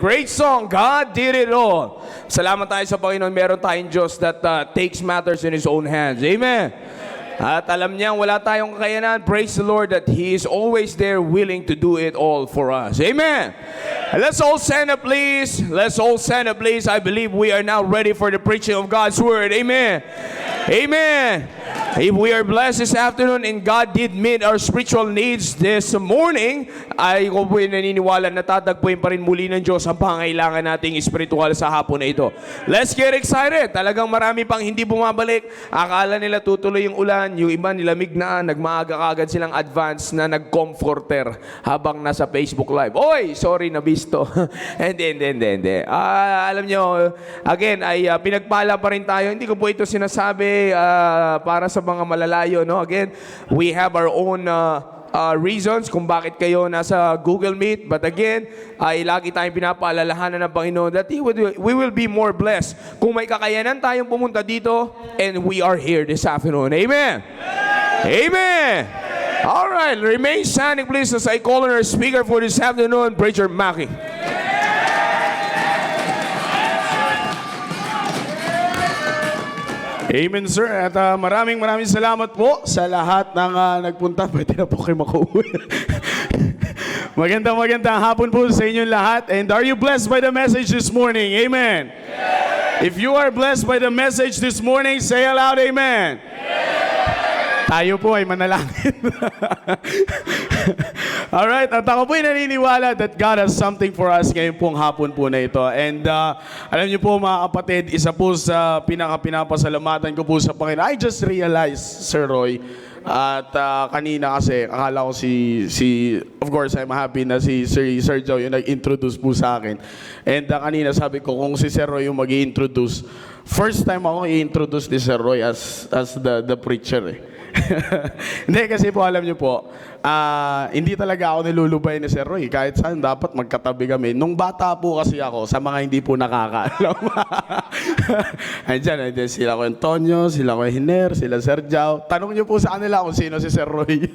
Great song, God did it all. Salamat tayo sa Panginoon, meron tayong Diyos that takes matters in His own hands. Amen. At alam niya, wala tayong kakayanan. Praise the Lord that He is always there willing to do it all for us. Amen. Let's all stand up, please. Let's all stand up, please. I believe we are now ready for the preaching of God's Word. Amen. Amen. If we are blessed this afternoon and God did meet our spiritual needs this morning, ay ko po naniniwala na tatagpuin pa rin muli ng Diyos ang pangailangan nating espiritual sa hapon na ito. Let's get excited. Talagang marami pang hindi bumabalik. Akala nila tutuloy yung ulan. Yung iba nilamig na, nagmaaga kagad silang advance na nag-comforter habang nasa Facebook Live. Oy, sorry, nabisto. Hindi. Alam nyo, again, ay pinagpala pa rin tayo. Hindi ko po ito sinasabi para sa mga malalayo, no? Again, we have our own reasons kung bakit kayo nasa Google Meet. But again, ay lagi tayong pinapaalalahanan ng Panginoon that we will be more blessed kung may kakayanan tayong pumunta dito and we are here this afternoon. Amen! Amen! All right, remain standing please as I call on our speaker for this afternoon, Preacher Mackie. Amen, sir. At maraming salamat po sa lahat ng nagpunta. Pwede na po kayo makauwi. Magandang hapon po sa inyong lahat. And are you blessed by the message this morning? Amen. If you are blessed by the message this morning, say aloud, Amen. Tayo po ay manalangin. Alright, at ako po ay naniniwala that God has something for us ngayon pong hapon po na ito. And alam niyo po mga kapatid, isa po sa pinapinapasalamatan ko po sa Panginoon. I just realized, Sir Roy, at kanina kasi akala ko of course I'm happy na si Sir Joe yung nag-introduce po sa akin. And kanina sabi ko kung si Sir Roy yung mag-i-introduce, first time ako i-introduce ni Sir Roy as the preacher eh. Hindi kasi po alam niyo po, hindi talaga ako nilulubay ni Sir Roy. Kahit saan dapat magkatabi kami. Nung bata po kasi ako, sa mga hindi po nakakaalam. Andiyan sila ko Antonio, sila ko Hiner, sila Sir Jao. Tanong niyo po sa kanila kung sino si Sir Roy.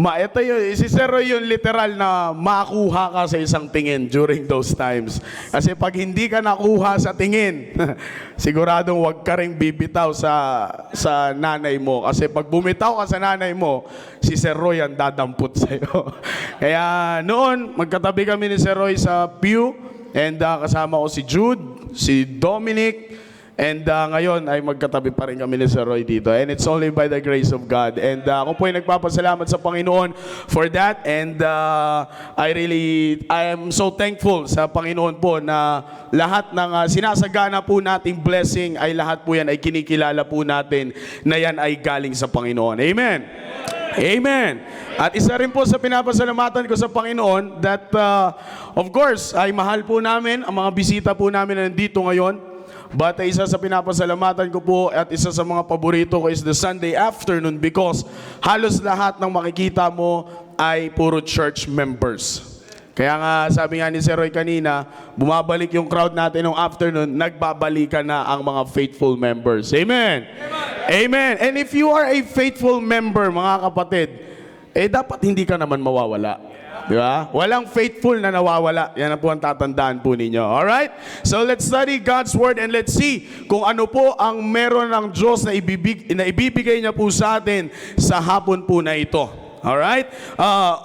Ito yun, si Sir Roy yung literal na makuha ka sa isang tingin during those times. Kasi pag hindi ka nakuha sa tingin, siguradong wag ka ring bibitaw sa nanay mo. Kasi pag bumitaw ka sa nanay mo, si Sir Roy ang dadampot sa'yo. Kaya noon, magkatabi kami ni Sir Roy sa pew. And kasama ko si Jude, si Dominic. And ngayon ay magkatabi pa rin kami ni Sir Roy dito. And it's only by the grace of God. And ako po ay nagpapasalamat sa Panginoon for that. And I am so thankful sa Panginoon po na lahat ng sinasagana po nating blessing ay lahat po yan ay kinikilala po natin na yan ay galing sa Panginoon. Amen. Amen. At isa rin po sa pinapasalamatan ko sa Panginoon that of course ay mahal po namin ang mga bisita po namin na nandito ngayon. But isa sa pinapasalamatan ko po at isa sa mga paborito ko is the Sunday afternoon because halos lahat ng makikita mo ay puro church members. Kaya nga sabi nga ni Sir Roy kanina, bumabalik yung crowd natin nung afternoon, nagbabalikan na ang mga faithful members. Amen. Amen. And if you are a faithful member, mga kapatid, dapat hindi ka naman mawawala. Di ba? Walang faithful na nawawala. Yan ang po ang tatandaan po ninyo. Alright? So let's study God's Word and let's see kung ano po ang meron ng Diyos na ibibigay niya po sa atin sa hapon po na ito. Alright?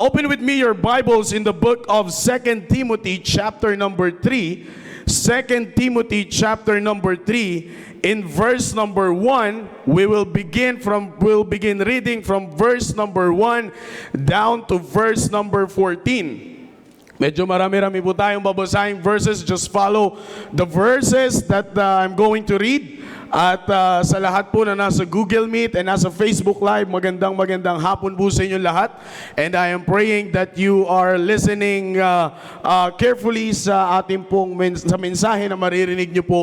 Open with me your Bibles in the book of 2 Timothy chapter number 3. 2 Timothy chapter number 3 in verse number 1. We'll begin reading from verse number 1 down to verse number 14. Medyo marami-rami po tayong babasahing verses. Just follow the verses that I'm going to read. At sa lahat po na nasa Google Meet and nasa Facebook Live, magandang hapon po sa inyo lahat. And I am praying that you are listening carefully sa ating pong sa mensahe na maririnig nyo po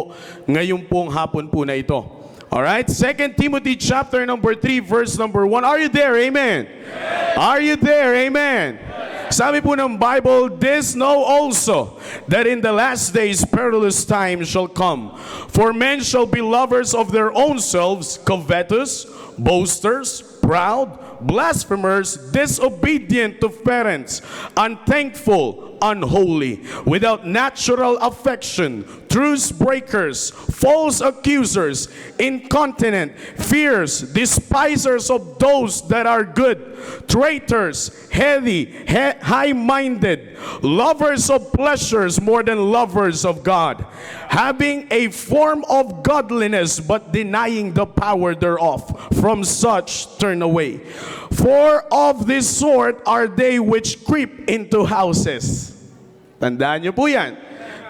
ngayong pong hapon po na ito. Alright, 2 Timothy chapter number 3 verse number 1. Are you there? Amen. Yes. Are you there? Amen. Yes. Sabi po ng Bible, this know also, that in the last days perilous times shall come. For men shall be lovers of their own selves, covetous, boasters, proud, blasphemers, disobedient to parents, unthankful, unholy, without natural affection, truce breakers, false accusers, incontinent, fierce, despisers of those that are good, traitors, heady, high-minded, lovers of pleasures more than lovers of God, having a form of godliness but denying the power thereof. From such turn away. For of this sort are they which creep into houses. Tandaan niyo po yan.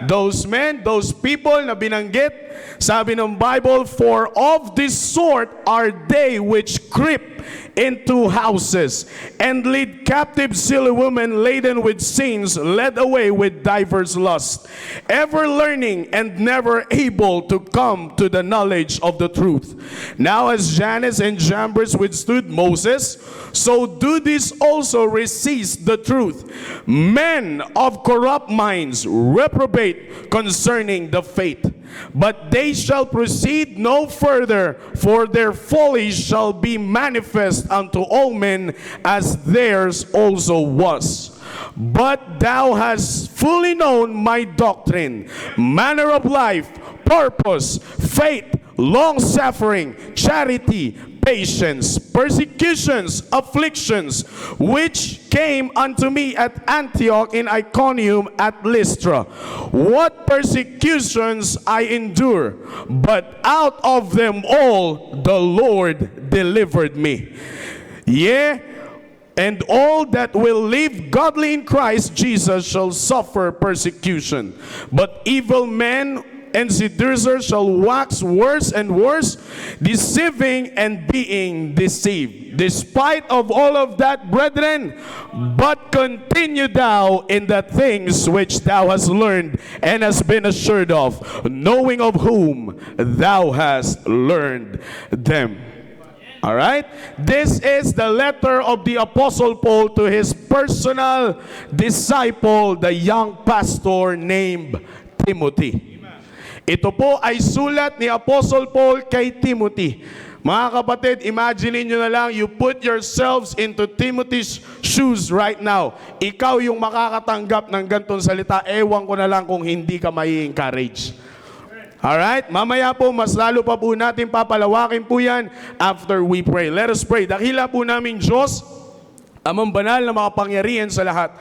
Those men, those people na binanggit, sabi ng Bible, for of this sort are they which creep into houses and lead captive silly women laden with sins, led away with divers lusts, ever learning and never able to come to the knowledge of the truth. Now as Jannes and Jambres withstood Moses, so do these also resist the truth. Men of corrupt minds reprobate concerning the faith. But they shall proceed no further, for their folly shall be manifest unto all men, as theirs also was. But thou hast fully known my doctrine, manner of life, purpose, faith, long-suffering, charity, patience, persecutions, afflictions, which came unto me at Antioch, in Iconium, at Lystra. What persecutions I endure, but out of them all the Lord delivered me. Yea, and all that will live godly in Christ Jesus shall suffer persecution. But evil men and seducers shall wax worse and worse, deceiving and being deceived. Despite of all of that, brethren, but continue thou in the things which thou hast learned and hast been assured of, knowing of whom thou hast learned them. All right? This is the letter of the Apostle Paul to his personal disciple, the young pastor named Timothy. Ito po ay sulat ni Apostle Paul kay Timothy. Mga kapatid, imagine nyo na lang, you put yourselves into Timothy's shoes right now. Ikaw yung makakatanggap ng gantong salita, ewan ko na lang kung hindi ka mai-encourage. Alright? Mamaya po, mas lalo pa po natin papalawakin po yan after we pray. Let us pray. Dakila po namin Diyos, amang banal na makapangyarihan sa lahat.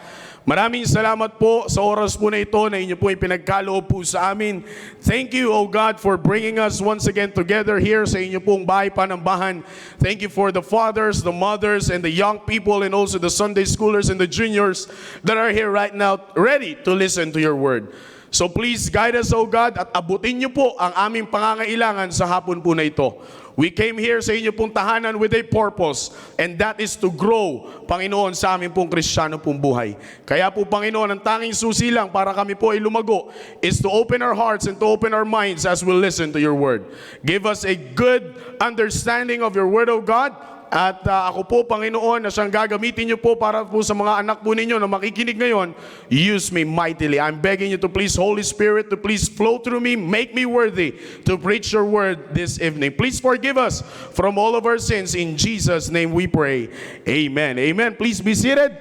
Maraming salamat po sa oras po na ito na inyo po ipinagkaloob po sa amin. Thank you, O God, for bringing us once again together here sa inyo pong bahay panambahan. Thank you for the fathers, the mothers, and the young people, and also the Sunday schoolers and the juniors that are here right now ready to listen to your word. So please guide us, O God, at abutin niyo po ang aming pangangailangan sa hapon po na ito. We came here sa inyo pong tahanan with a purpose, and that is to grow, Panginoon, sa aming pong Kristiyano pong buhay. Kaya po, Panginoon, ang tanging susi lang para kami po ay lumago is to open our hearts and to open our minds as we listen to your word. Give us a good understanding of your word, O God. At ako po, Panginoon, na siyang gagamitin niyo po para po sa mga anak po ninyo na makikinig ngayon, use me mightily. I'm begging you to please, Holy Spirit, to please flow through me, make me worthy to preach your word this evening. Please forgive us from all of our sins. In Jesus' name we pray. Amen. Amen. Please be seated.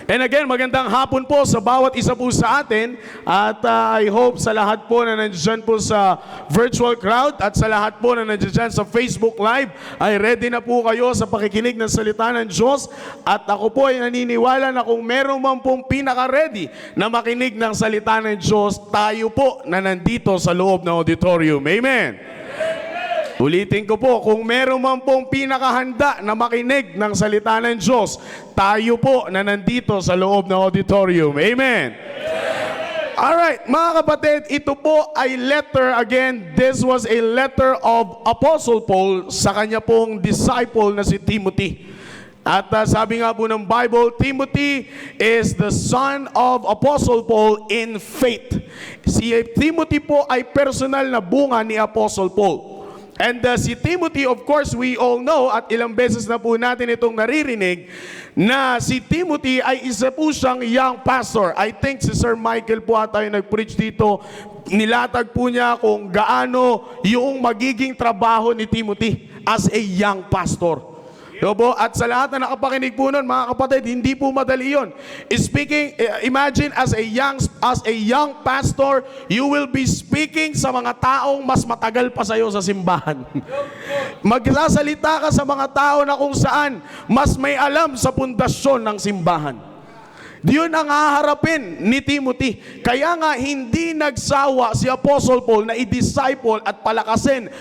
And again, magandang hapon po sa bawat isa po sa atin. At I hope sa lahat po na nandiyan po sa virtual crowd at sa lahat po na nandiyan sa Facebook Live ay ready na po kayo sa pakikinig ng salita ng Diyos. At ako po ay naniniwala na kung meron man pong pinaka-ready na makinig ng salita ng Diyos, tayo po na nandito sa loob ng auditorium. Amen. Ulitin ko po, kung meron man pong pinakahanda na makinig ng salita ng Diyos, tayo po na nandito sa loob ng auditorium. Amen. Alright, mga kapatid, ito po ay letter, again, this was a letter of Apostle Paul sa kanya pong disciple na si Timothy. At sabi nga po ng Bible, Timothy is the son of Apostle Paul in faith. Si Timothy po ay personal na bunga ni Apostle Paul. And si Timothy, of course, we all know, at ilang beses na po natin itong naririnig, na si Timothy ay isa po siyang young pastor. I think si Sir Michael po ata yung nag-preach dito, nilatag po niya kung gaano yung magiging trabaho ni Timothy as a young pastor. Opo, at sa lahat na nakapakinig po nun, mga kapatid, hindi po madali yun. Speaking, imagine as a young pastor, you will be speaking sa mga taong mas matagal pa sa'yo sa simbahan. Magsasalita ka sa mga tao na kung saan mas may alam sa pundasyon ng simbahan. Diyon ang haharapin ni Timothy. Kaya nga hindi nagsawa si Apostle Paul na i-disciple at palakasin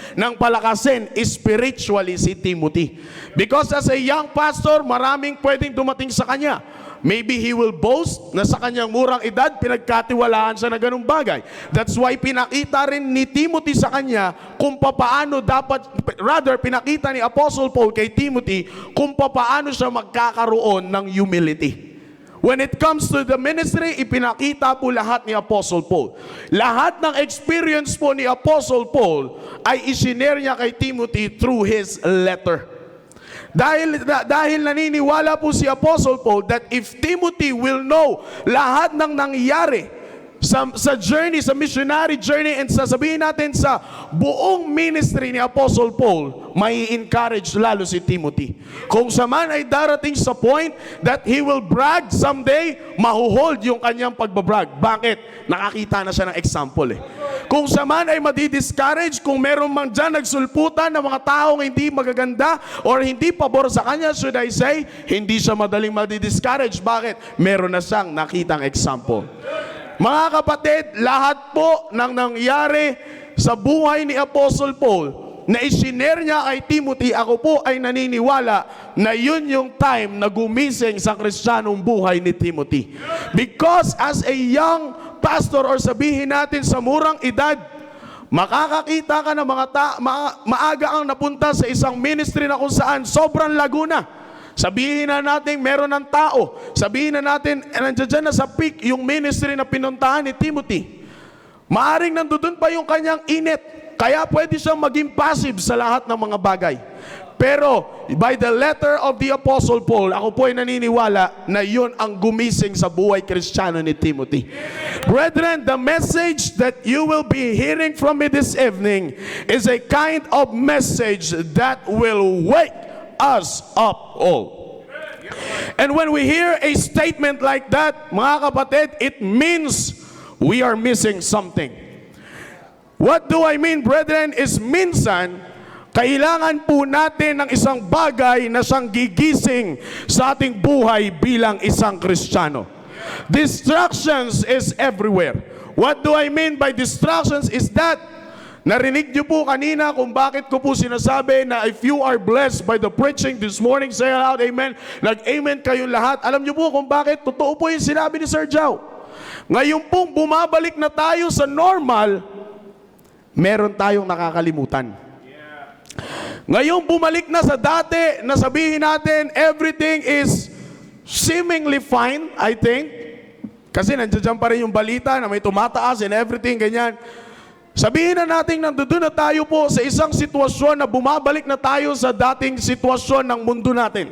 spiritually si Timothy. Because as a young pastor, maraming pwedeng dumating sa kanya. Maybe he will boast na sa kanyang murang edad, pinagkatiwalaan siya na ganung bagay. That's why pinakita rin ni Timothy sa kanya kung papaano pinakita ni Apostle Paul kay Timothy kung papaano siya magkakaroon ng humility. When it comes to the ministry, ipinakita po lahat ni Apostle Paul. Lahat ng experience po ni Apostle Paul ay isinare niya kay Timothy through his letter. Dahil naniniwala po si Apostle Paul that if Timothy will know lahat ng nangyari sa journey, sa missionary journey, and sasabihin natin sa buong ministry ni Apostle Paul, may encourage lalo si Timothy. Kung sa man ay darating sa point that he will brag someday, mahuhold yung kanyang pagbabrag. Bakit? Nakakita na siya ng example eh. Kung sa man ay madi-discourage, kung meron man dyan nagsulputan ng mga taong hindi magaganda or hindi pabor sa kanya, should I say, hindi siya madaling madi-discourage. Bakit? Meron na siyang nakitang example. Mga kapatid, lahat po ng nangyari sa buhay ni Apostle Paul na isinare niya kay Timothy, ako po ay naniniwala na yun yung time na gumising sa Kristiyanong buhay ni Timothy. Because as a young pastor, or sabihin natin sa murang edad, makakakita ka ng maaga ang napunta sa isang ministry na kung saan sobrang laguna. Sabihin na natin meron ng tao. Sabihin na natin nandiyan na sa peak yung ministry na pinuntahan ni Timothy. Maaring nandoon pa yung kanyang init. Kaya pwede siyang maging passive sa lahat ng mga bagay. Pero by the letter of the Apostle Paul, ako po ay naniniwala na yun ang gumising sa buhay Kristiyano ni Timothy. Brethren, the message that you will be hearing from me this evening is a kind of message that will wake us up all. And when we hear a statement like that, mga kapatid, it means we are missing something. What do I mean, brethren, is minsan, kailangan po natin ng isang bagay na siyang gigising sa ating buhay bilang isang Kristiyano. Distractions is everywhere. What do I mean by distractions is that narinig niyo po kanina kung bakit ko po sinasabi na if you are blessed by the preaching this morning, say aloud, amen. Nag-amen kayong lahat. Alam niyo po kung bakit? Totoo po yung sinabi ni Sir Jow. Ngayon pong bumabalik na tayo sa normal, meron tayong nakakalimutan. Ngayon bumalik na sa dati na sabihin natin everything is seemingly fine, I think. Kasi nandiyan pa rin yung balita na may tumataas and everything, ganyan. Sabihin na natin nandoon na tayo po sa isang sitwasyon na bumabalik na tayo sa dating sitwasyon ng mundo natin.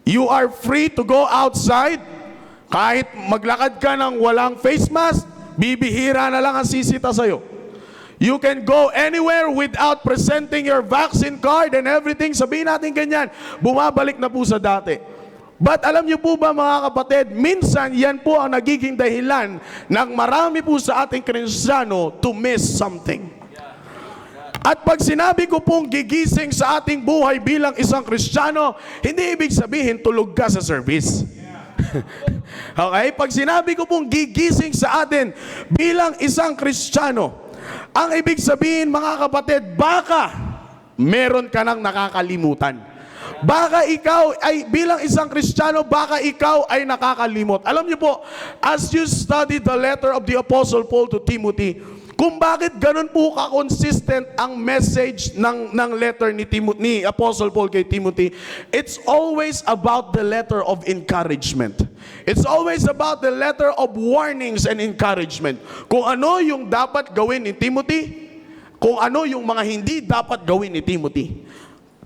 You are free to go outside. Kahit maglakad ka ng walang face mask, bibihira na lang ang sisita sa'yo. You can go anywhere without presenting your vaccine card and everything. Sabihin natin ganyan, bumabalik na po sa dati. But alam niyo po ba mga kapatid, minsan yan po ang nagiging dahilan ng marami po sa ating Kristiyano to miss something. At pag sinabi ko pong gigising sa ating buhay bilang isang Kristiyano, hindi ibig sabihin tulog ka sa service. Okay? Pag sinabi ko pong gigising sa atin bilang isang Kristiyano, ang ibig sabihin mga kapatid, baka meron ka nang nakakalimutan. Baka ikaw ay bilang isang Kristiyano, baka ikaw ay nakakalimot. Alam niyo po, as you study the letter of the Apostle Paul to Timothy, kung bakit ganun po ka-consistent ang message ng letter ni Apostle Paul kay Timothy, it's always about the letter of encouragement. It's always about the letter of warnings and encouragement. Kung ano yung dapat gawin ni Timothy, kung ano yung mga hindi dapat gawin ni Timothy.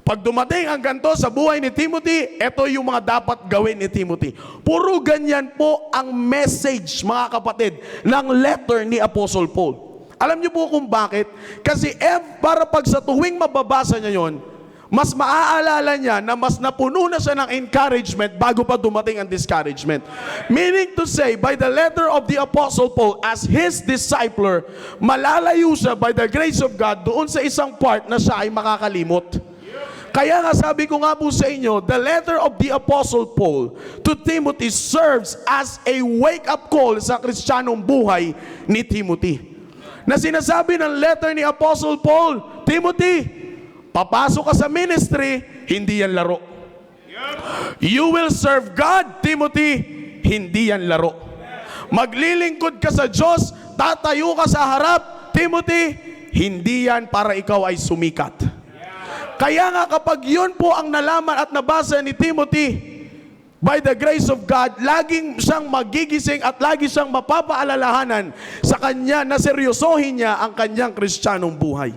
Pag dumating ang ganito sa buhay ni Timothy, ito yung mga dapat gawin ni Timothy. Puro ganyan po ang message, mga kapatid, ng letter ni Apostle Paul. Alam niyo po kung bakit? Kasi para pag sa tuwing mababasa niya yon, mas maaalala niya na mas napuno na siya ng encouragement bago pa dumating ang discouragement. Meaning to say, by the letter of the Apostle Paul, as his discipler, malalayo siya by the grace of God doon sa isang part na siya ay makakalimot. Kaya nga sabi ko nga po sa inyo, the letter of the Apostle Paul to Timothy serves as a wake-up call sa Kristiyanong buhay ni Timothy. Na sinasabi ng letter ni Apostle Paul, Timothy, papasok ka sa ministry, hindi yan laro. You will serve God, Timothy, hindi yan laro. Maglilingkod ka sa Diyos, tatayo ka sa harap, Timothy, hindi yan para ikaw ay sumikat. Kaya nga kapag yun po ang nalaman at nabasa ni Timothy, by the grace of God, laging siyang magigising at lagi siyang mapapaalalahanan sa kanya na seryosohin niya ang kanyang Kristiyanong buhay.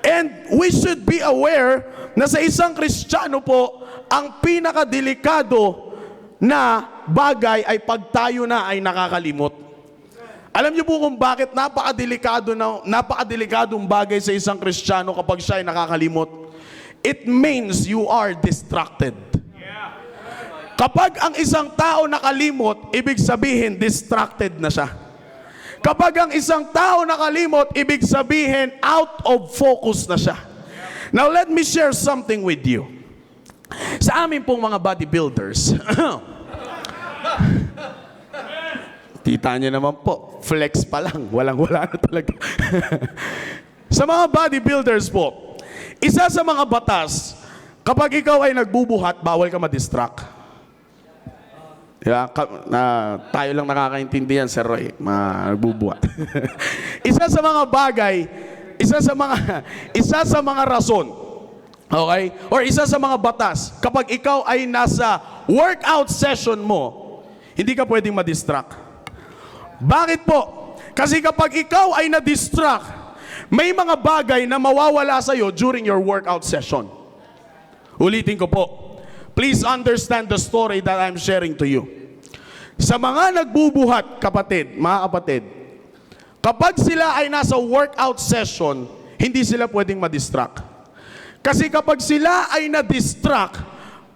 And we should be aware na sa isang Kristiyano po, ang pinakadelikado na bagay ay pag tayo na ay nakakalimot. Alam niyo po kung bakit napakadelikadong bagay sa isang Kristiyano kapag siya ay nakakalimot? It means you are distracted. Kapag ang isang tao nakalimot, ibig sabihin distracted na siya. Kapag ang isang tao nakalimot, ibig sabihin out of focus na siya. Now let me share something with you. Sa amin pong mga bodybuilders, tita niyo naman po, flex pa lang, walang-wala na talaga. Sa mga bodybuilders po, isa sa mga batas, kapag ikaw ay nagbubuhat, bawal ka ma-distract. Yeah, tayo lang nakakaintindihan, Sir Roy, nagbubuhat. Isa sa mga bagay, isa sa mga rason, okay? Or isa sa mga batas, kapag ikaw ay nasa workout session mo, hindi ka pwedeng ma-distract. Bakit po? Kasi kapag ikaw ay na-distract, may mga bagay na mawawala sa iyo during your workout session. Ulitin ko po. Please understand the story that I'm sharing to you. Sa mga nagbubuhat, mga kapatid, kapag sila ay nasa workout session, hindi sila pwedeng ma-distract. Kasi kapag sila ay na-distract,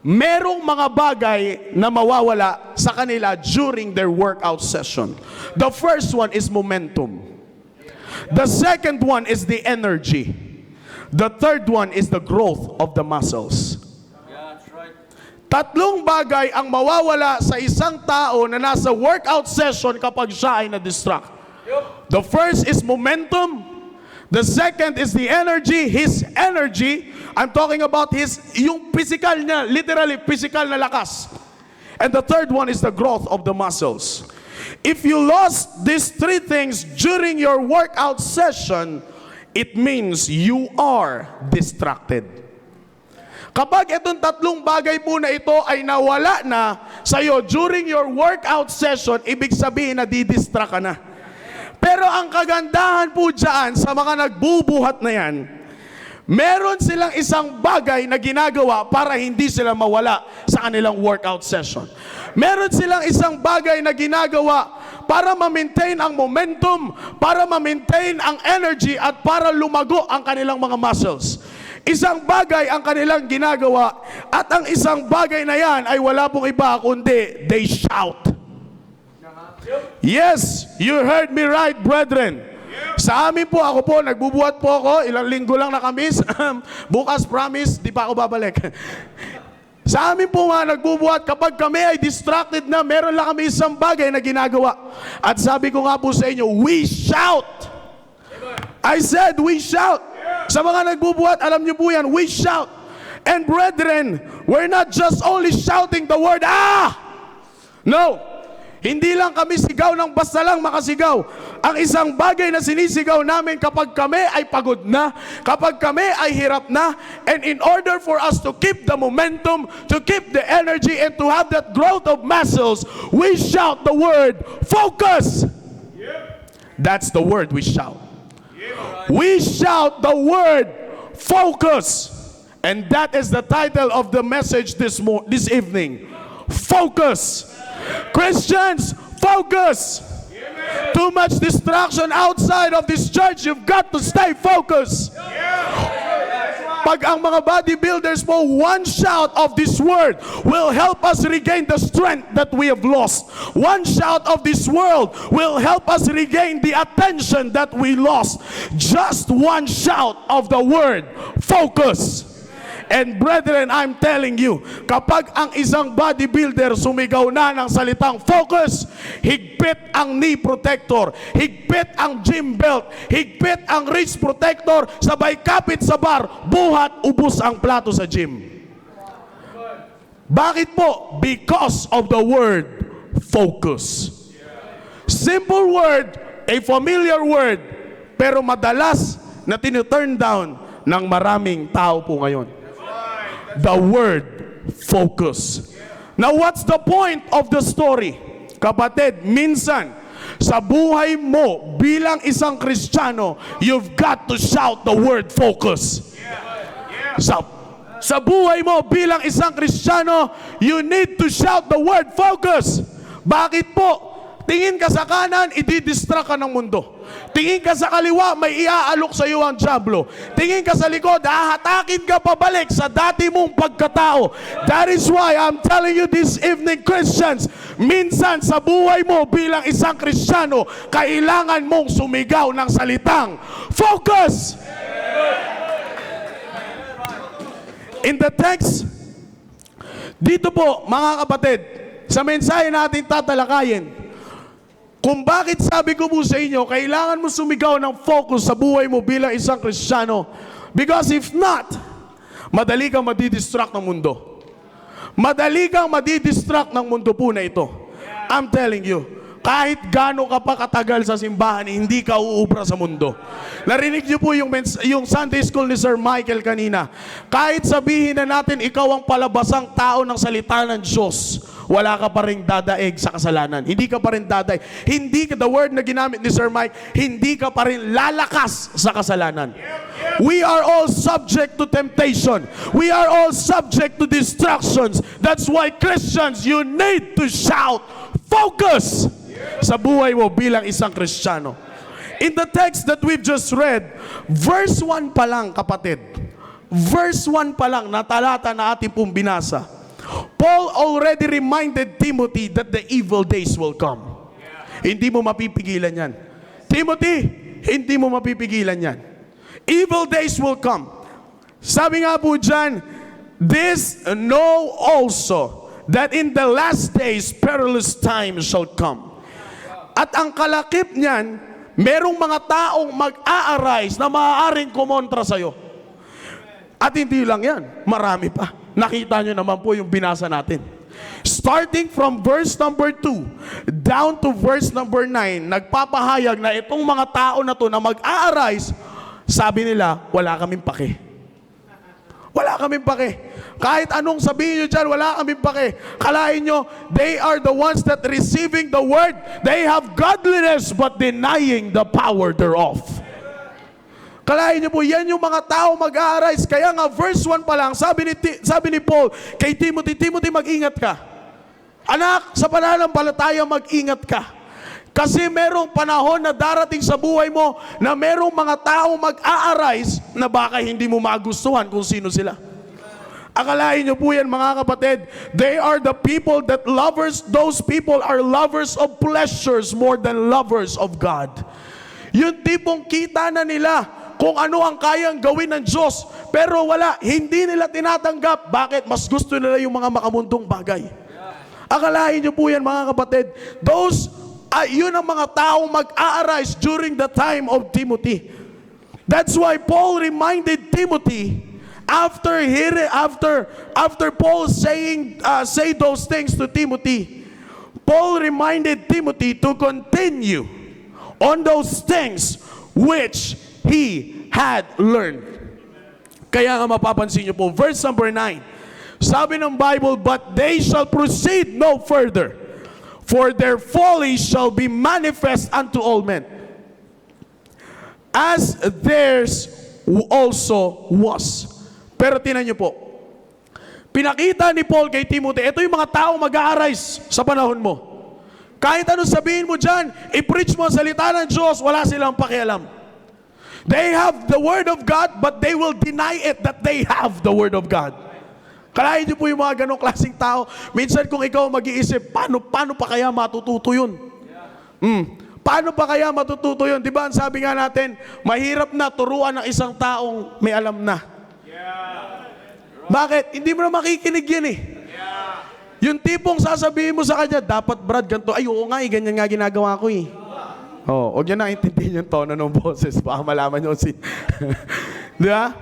merong mga bagay na mawawala sa kanila during their workout session. The first one is momentum. The second one is the energy. The third one is the growth of the muscles. Yeah, that's right. Tatlong bagay ang mawawala sa isang tao na nasa workout session kapag siya ay na-distract. The first is momentum. The second is the energy, his energy. I'm talking about yung physical niya, literally physical na lakas. And the third one is the growth of the muscles. If you lost these three things during your workout session, it means you are distracted. Kapag itong tatlong bagay po na ito ay nawala na sa iyo during your workout session, ibig sabihin na didistract ka na. Pero ang kagandahan po dyan sa mga nagbubuhat na yan, meron silang isang bagay na ginagawa para hindi sila mawala sa kanilang workout session. Meron silang isang bagay na ginagawa para ma-maintain ang momentum, para ma-maintain ang energy, at para lumago ang kanilang mga muscles. Isang bagay ang kanilang ginagawa, at ang isang bagay na yan ay wala pong iba kundi they shout. Yes, you heard me right, brethren. Sa amin po, ako po, nagbubuhat po ako, ilang linggo lang na kami. Bukas, promise, di pa ako babalik. Sa amin po nga nagbubuhat, kapag kami ay distracted na, meron lang kami isang bagay na ginagawa. At sabi ko nga po sa inyo, we shout. I said, we shout. Sa mga nagbubuhat, alam niyo po yan, we shout. And brethren, we're not just only shouting the word, ah! No. Hindi lang kami sigaw ng basta lang makasigaw. Ang isang bagay na sinisigaw namin kapag kami ay pagod na, kapag kami ay hirap na, and in order for us to keep the momentum, to keep the energy, and to have that growth of muscles, we shout the word, focus! That's the word we shout. We shout the word, focus! And that is the title of the message this evening. Focus! Christians, focus! Too much distraction outside of this church. You've got to stay focused. Pag ang mga bodybuilders po, one shout of this word will help us regain the strength that we have lost. One shout of this word will help us regain the attention that we lost. Just one shout of the word, focus. And brethren, I'm telling you, kapag ang isang bodybuilder sumigaw na ng salitang focus, higpit ang knee protector, higpit ang gym belt, higpit ang wrist protector, sabay kapit sa bar, buhat, ubus ang plato sa gym. Bakit po? Because of the word focus. Simple word, a familiar word, pero madalas na tinu-turn down ng maraming tao po ngayon. The word focus. Now, what's the point of the story? Kapatid, minsan sa buhay mo bilang isang Kristiyano, you've got to shout the word focus. Sa buhay mo bilang isang Kristiyano, you need to shout the word focus. Bakit po? Tingin ka sa kanan, i-distract ka ng mundo. Tingin ka sa kaliwa, may iaalok sa iyo ang dyablo. Tingin ka sa likod, hahatakin ka pabalik sa dati mong pagkatao. That is why I'm telling you this evening, Christians, minsan sa buhay mo bilang isang Kristiyano, kailangan mong sumigaw ng salitang focus. In the text, dito po, mga kapatid, sa mensahe natin tatalakayin, kung bakit sabi ko po sa inyo, kailangan mo sumigaw ng focus sa buhay mo bilang isang Kristiyano. Because if not, madali kang madidistract ng mundo. Madali kang madidistract ng mundo po na ito. I'm telling you, kahit gaano ka pa katagal sa simbahan, hindi ka uubra sa mundo. Narinig niyo po yung Sunday School ni Sir Michael kanina. Kahit sabihin na natin, ikaw ang palabasang tao ng salita ng Diyos, wala ka pa rin dadaig sa kasalanan. Hindi ka pa rin dadaig. Hindi ka, the word na ginamit ni Sir Mike, hindi ka pa rin lalakas sa kasalanan. We are all subject to temptation. We are all subject to distractions. That's why Christians, you need to shout, focus sa buhay mo bilang isang Kristiyano. In the text that we've just read, verse 1 pa lang, kapatid. Verse 1 pa lang na talata na ating pong binasa. Paul already reminded Timothy that the evil days will come. Hindi mo mapipigilan yan. Timothy, hindi mo mapipigilan yan. Evil days will come. Sabi nga po dyan, this know also that in the last days perilous times shall come. At ang kalakip niyan, merong mga taong mag-a-arise na maaaring kumontra sa'yo. At hindi lang yan, marami pa. Nakita nyo naman po yung binasa natin. Starting from verse number 2 down to verse number 9, nagpapahayag na itong mga tao na to na mag-a-arise, sabi nila, wala kaming pake. Wala kaming pake. Kahit anong sabihin nyo dyan, wala kaming pake. Kalain nyo, they are the ones that receiving the word. They have godliness but denying the power thereof. Kalain niyo po, yan yung mga tao mag-a-arise. Kaya nga, verse 1 pa lang, sabi ni Paul kay Timothy, Timothy, mag-ingat ka. Anak, sa pananampalataya, mag-ingat ka. Kasi merong panahon na darating sa buhay mo na merong mga tao mag-a-arise na baka hindi mo magustuhan kung sino sila. Akalain niyo po yan, mga kapatid, they are the people that lovers, those people are lovers of pleasures more than lovers of God. Yung tipong kita na nila kung ano ang kayang gawin ng Diyos, pero wala, hindi nila tinatanggap. Bakit? Mas gusto nila yung mga makamundong bagay. Akalain niyo po yan, mga kapatid, yun ang mga taong mag-a-arise during the time of Timothy. That's why Paul reminded Timothy, after Paul say those things to Timothy, Paul reminded Timothy to continue on those things which he had learned. Kaya nga mapapansin niyo po, verse number 9, sabi ng Bible, but they shall proceed no further, for their folly shall be manifest unto all men, as theirs also was. Pero tinan niyo po, pinakita ni Paul kay Timothy, ito yung mga tao mag-a-arise sa panahon mo. Kahit anong sabihin mo dyan, i-preach mo ang salita ng Diyos, wala silang pakialam. They have the Word of God, but they will deny it that they have the Word of God. Kalahin niyo po yung mga ganong klaseng tao. Minsan kung ikaw mag-iisip, paano pa kaya matututo yun? Paano pa kaya matututo yun? Di ba, ang sabi nga natin, mahirap na turuan ng isang taong may alam na. Bakit? Hindi mo na makikinig yan eh. Yung tipong sasabihin mo sa kanya, dapat Brad, ganito. Ay, oo nga eh, ganyan nga ginagawa ko eh. Oh, huwag niya na intindihin yung tono ng boses. Baka malaman niyo si... Di ba?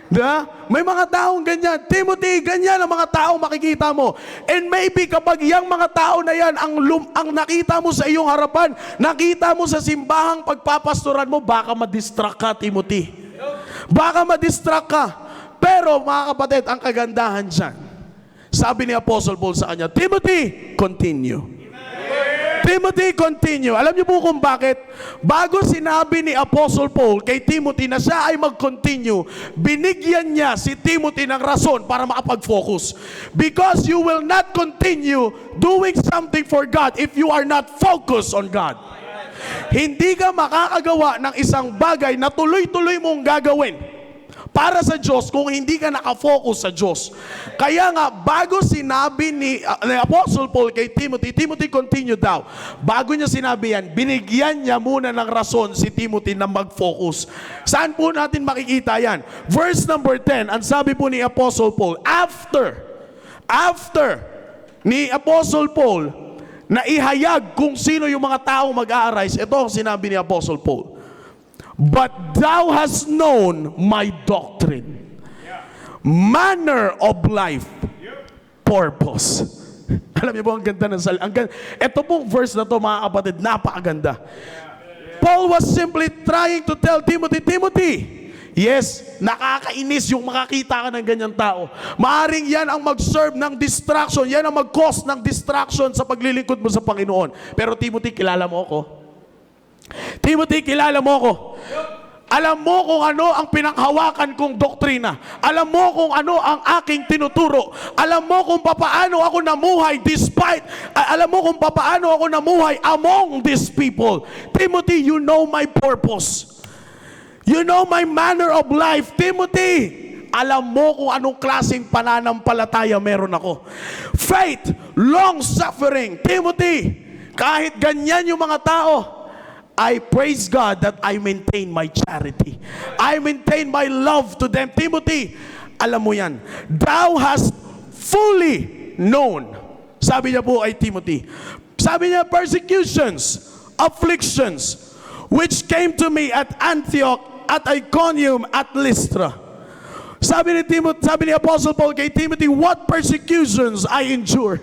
Di ba? May mga taong ganyan. Timothy, ganyan ang mga taong makikita mo. And maybe kapag yung mga tao na yan, ang nakita mo sa iyong harapan, nakita mo sa simbahang pagpapastoran mo, baka madistract ka, Timothy. Baka madistract ka. Pero mga kapatid, ang kagandahan dyan, sabi ni Apostle Paul sa kanya, Timothy, continue. Timothy, continue. Alam niyo po kung bakit? Bago sinabi ni Apostle Paul kay Timothy na siya ay mag-continue, binigyan niya si Timothy ng rason para makapag-focus. Because you will not continue doing something for God if you are not focused on God. Hindi ka makakagawa ng isang bagay na tuloy-tuloy mong gagawin para sa Diyos kung hindi ka nakafocus sa Diyos. Kaya nga, bago sinabi ni Apostle Paul kay Timothy, Timothy, continue daw. Bago niya sinabi yan, binigyan niya muna ng rason si Timothy na mag-focus. Saan po natin makikita yan? Verse number 10, ang sabi po ni Apostle Paul, after ni Apostle Paul na ihayag kung sino yung mga tao mag-a-arise, ito ang sinabi ni Apostle Paul. But thou hast known my doctrine, manner of life, purpose. Alam niyo po, ang ganda ng ito pong verse na to, mga kapatid, napakaganda. Paul was simply trying to tell Timothy, yes, nakakainis yung makakita ka ng ganyang tao. Maaring yan ang mag-serve ng distraction, yan ang mag-cause ng distraction sa paglilingkod mo sa Panginoon. Pero Timothy, kilala mo ako. Timothy, kilala mo ako. Alam mo kung ano ang pinanghawakan kong doktrina. Alam mo kung ano ang aking tinuturo. Alam mo kung papaano ako namuhay alam mo kung papaano ako namuhay among these people. Timothy, you know my purpose. You know my manner of life. Timothy, alam mo kung anong klaseng pananampalataya meron ako. Faith, long-suffering. Timothy, kahit ganyan yung mga tao, I praise God that I maintain my charity. I maintain my love to them. Timothy, alam mo yan. Thou hast fully known. Sabi niya po ay Timothy. Sabi niya, persecutions, afflictions, which came to me at Antioch, at Iconium, at Lystra. Sabi ni Apostle Paul kay Timothy, what persecutions I endure.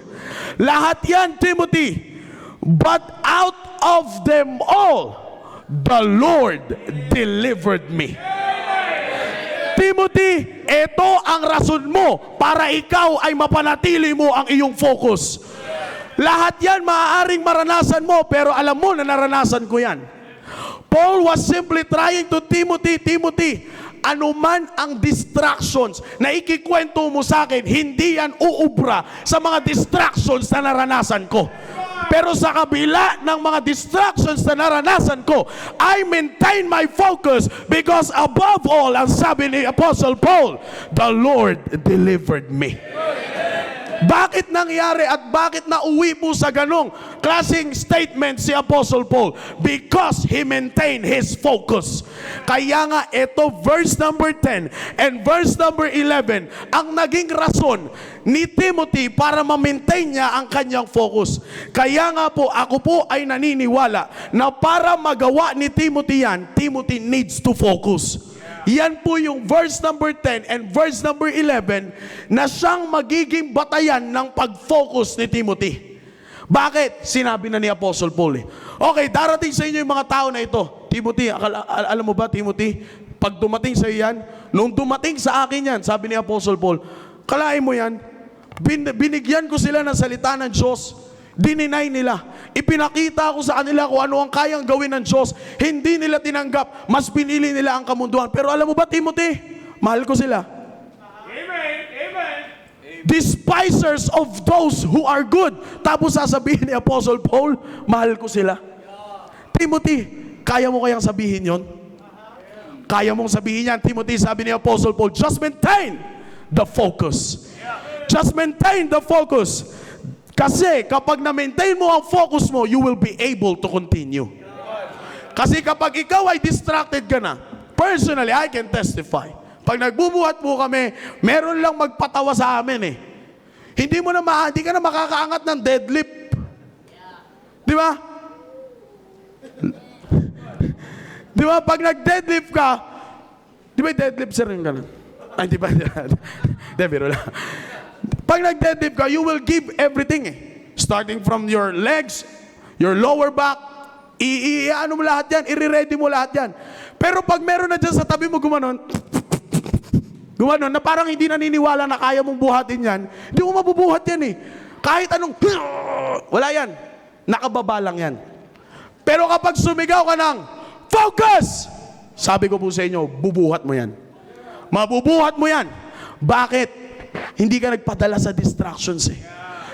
Lahat yan, Timothy. But out of them all, the Lord delivered me. Timothy, ito ang rason mo para ikaw ay mapanatili mo ang iyong focus. Lahat yan maaaring maranasan mo, pero alam mo na naranasan ko yan. Paul was simply trying to Timothy, anuman ang distractions na ikikwento mo sa akin, hindi yan uubra sa mga distractions na naranasan ko. Pero sa kabila ng mga distractions na naranasan ko, I maintain my focus because above all, ang sabi ni Apostle Paul, the Lord delivered me. Bakit nangyari at bakit nauwi po sa ganong klaseng statement si Apostle Paul? Because he maintained his focus. Kaya nga ito verse number 10 and verse number 11 ang naging rason ni Timothy para ma-maintain niya ang kanyang focus. Kaya nga po ako po ay naniniwala na para magawa ni Timothy yan, Timothy needs to focus. Yan po yung verse number 10 and verse number 11 na siyang magiging batayan ng pag-focus ni Timothy. Bakit? Sinabi na ni Apostle Paul eh. Okay, darating sa inyo yung mga tao na ito. Timothy, alam mo ba Timothy, pag dumating sa iyo yan, nung dumating sa akin yan, sabi ni Apostle Paul, kalain mo yan, binigyan ko sila ng salita ng Diyos. Dininay nila. Ipinakita ko sa kanila kung ano ang kayang gawin ng Diyos. Hindi nila tinanggap. Mas pinili nila ang kamunduhan. Pero alam mo ba, Timothy? Mahal ko sila. Amen. Amen. Despisers of those who are good. Tapos sasabihin ni Apostle Paul, mahal ko sila. Timothy, kaya mo kayang sabihin yon? Kaya mong sabihin yan, Timothy, sabi ni Apostle Paul, just maintain the focus. Just maintain the focus. Kasi kapag na-maintain mo ang focus mo, you will be able to continue. Kasi kapag ikaw ay distracted ka na, personally, I can testify. Pag nagbubuhat po kami, meron lang magpatawa sa amin eh. Hindi ka na makakaangat ng deadlift. Di ba? Di ba? Pag nag-deadlift ka, di ba deadlift sir yung gano'n? Ay, di ba? Di, biro lang. Pag nag-deadlift ka, you will give everything eh. Starting from your legs, your lower back, ano mo lahat yan, i-ready mo lahat yan. Pero pag meron na dyan sa tabi mo gumanon, na parang hindi naniniwala na kaya mong buhatin yan, hindi mo mabubuhat yan eh. Kahit anong, wala yan. Nakababa lang yan. Pero kapag sumigaw ka ng, focus! Sabi ko po sa inyo, bubuhat mo yan. Mabubuhat mo yan. Bakit? Hindi ka nagpadala sa distractions eh.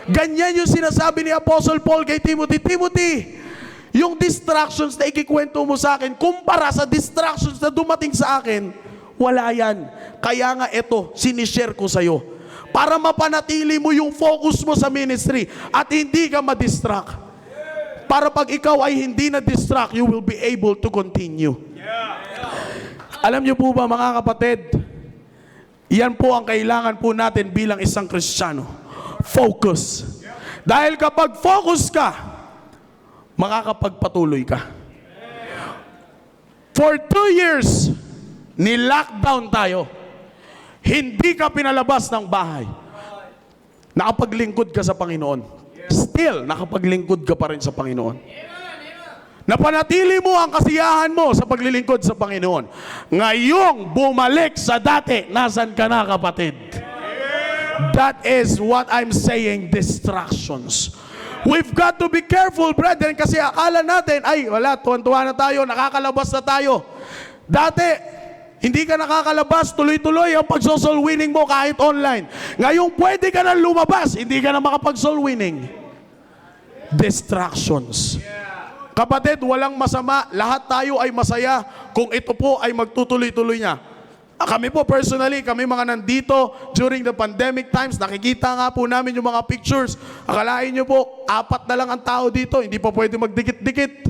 Ganyan yung sinasabi ni Apostle Paul kay Timothy. Timothy, yung distractions na ikikwento mo sa akin, kumpara sa distractions na dumating sa akin, wala yan. Kaya nga ito, sinishare ko sa'yo. Para mapanatili mo yung focus mo sa ministry at hindi ka madistract. Para pag ikaw ay hindi na-distract, you will be able to continue. Alam niyo po ba mga kapatid, yan po ang kailangan po natin bilang isang Kristiyano. Focus. Dahil kapag focus ka, makakapagpatuloy ka. For 2 years, ni-lockdown tayo. Hindi ka pinalabas ng bahay. Nakapaglingkod ka sa Panginoon. Still, nakapaglingkod ka pa rin sa Panginoon. Napanatili mo ang kasiyahan mo sa paglilingkod sa Panginoon. Ngayong bumalik sa dati, nasan ka na kapatid? That is what I'm saying, distractions. We've got to be careful, brethren, kasi akala natin, ay wala, tuwan-tuwa na tayo, nakakalabas na tayo. Dati, hindi ka nakakalabas, tuloy-tuloy ang pag-soul winning mo kahit online. Ngayon, pwede ka na lumabas, hindi ka na makapag-soul winning. Distractions. Kapatid, walang masama. Lahat tayo ay masaya kung ito po ay magtutuloy-tuloy niya. Kami po personally, kami mga nandito during the pandemic times, nakikita nga po namin yung mga pictures. Akalain nyo po, 4 na lang ang tao dito, hindi pa pwede magdikit-dikit.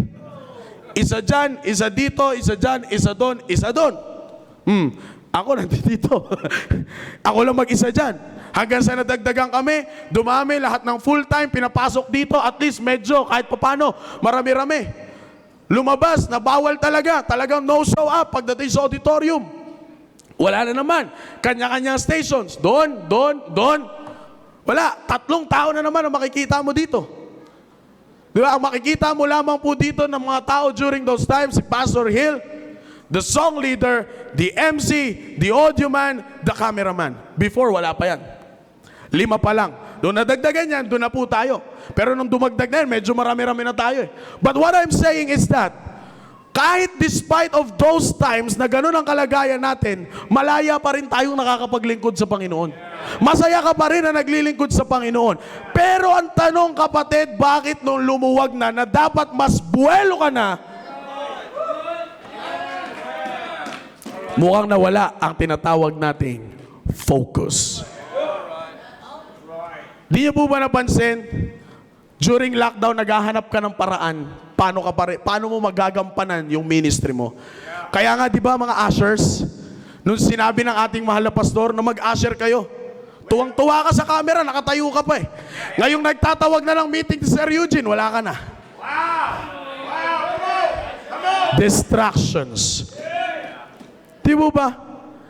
Isa dyan, isa dito, isa dyan, isa doon, isa doon. Ako nandito. Ako lang mag-isa dyan. Hanggang sa nadagdagan kami, dumami lahat ng full-time, pinapasok dito, at least medyo, kahit papano, marami-rami. Lumabas, na bawal talaga, talagang no show up pagdating sa auditorium. Wala na naman, kanya-kanyang stations, doon. Wala, 3 tao na naman ang makikita mo dito. Di ba, ang makikita mo lamang po dito ng mga tao during those times, si Pastor Hill, the song leader, the MC, the audio man, the cameraman. Before, wala pa yan. 5 pa lang. Doon nadagdagan yan, doon na po tayo. Pero nung dumagdag na yan, medyo marami-rami na tayo eh. But what I'm saying is that, kahit despite of those times na ganun ang kalagayan natin, malaya pa rin tayong nakakapaglingkod sa Panginoon. Masaya ka pa rin na naglilingkod sa Panginoon. Pero ang tanong kapatid, bakit nung lumuwag na dapat mas buwelo ka na, mukhang nawala ang tinatawag nating focus. Di niyo po ba napansin? During lockdown, naghahanap ka ng paraan paano mo magagampanan yung ministry mo. Kaya nga, di ba mga ushers, nung sinabi ng ating mahal na pastor na mag-usher kayo, tuwang-tuwa ka sa camera, nakatayo ka pa eh. Ngayong nagtatawag na ng meeting si Sir Eugene, wala ka na. Distractions. Di mo ba?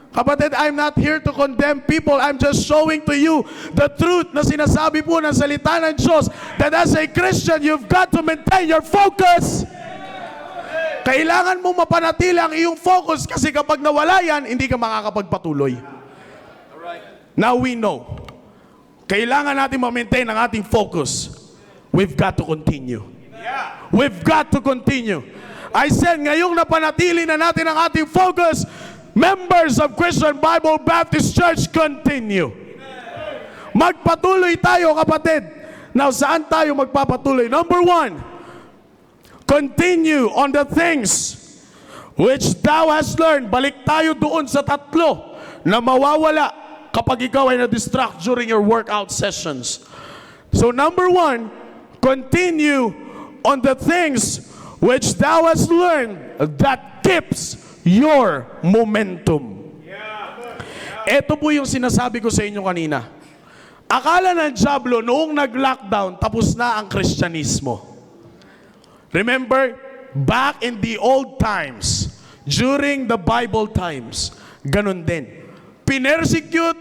Kapatid, I'm not here to condemn people. I'm just showing to you the truth na sinasabi po ng salita ng Diyos that as a Christian, you've got to maintain your focus. Kailangan mo mapanatili ang iyong focus kasi kapag nawala yan, hindi ka makakapagpatuloy. Now we know. Kailangan natin ma-maintain ang ating focus. We've got to continue. We've got to continue. I said, ngayong napanatili na natin ang ating focus, members of Christian Bible Baptist Church, continue. Magpatuloy tayo, kapatid. Now, saan tayo magpapatuloy? Number 1, continue on the things which thou hast learned. Balik tayo doon sa tatlo na mawawala kapag ikaw ay na-distract during your workout sessions. So number 1, continue on the things which thou hast learned that keeps your momentum. Ito po yung sinasabi ko sa inyo kanina. Akala ng dyablo noong nag-lockdown, tapos na ang Kristyanismo. Remember, back in the old times, during the Bible times, ganun din. Pinersecute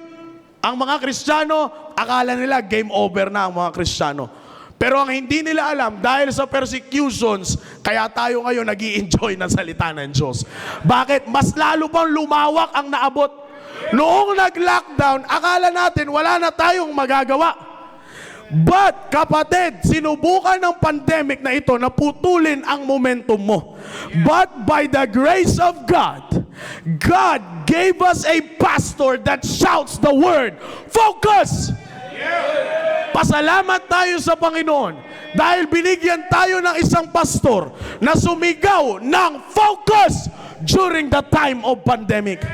ang mga Kristiyano, akala nila game over na ang mga Kristiyano. Pero ang hindi nila alam, dahil sa persecutions, kaya tayo ngayon nag-i-enjoy ng salita ng Diyos. Bakit? Mas lalo pang lumawak ang naabot. Noong nag-lockdown, akala natin wala na tayong magagawa. But, kapatid, sinubukan ng pandemic na ito na putulin ang momentum mo. But by the grace of God, God gave us a pastor that shouts the word, focus! Pasalamat tayo sa Panginoon dahil binigyan tayo ng isang pastor na sumigaw ng focus during the time of pandemic.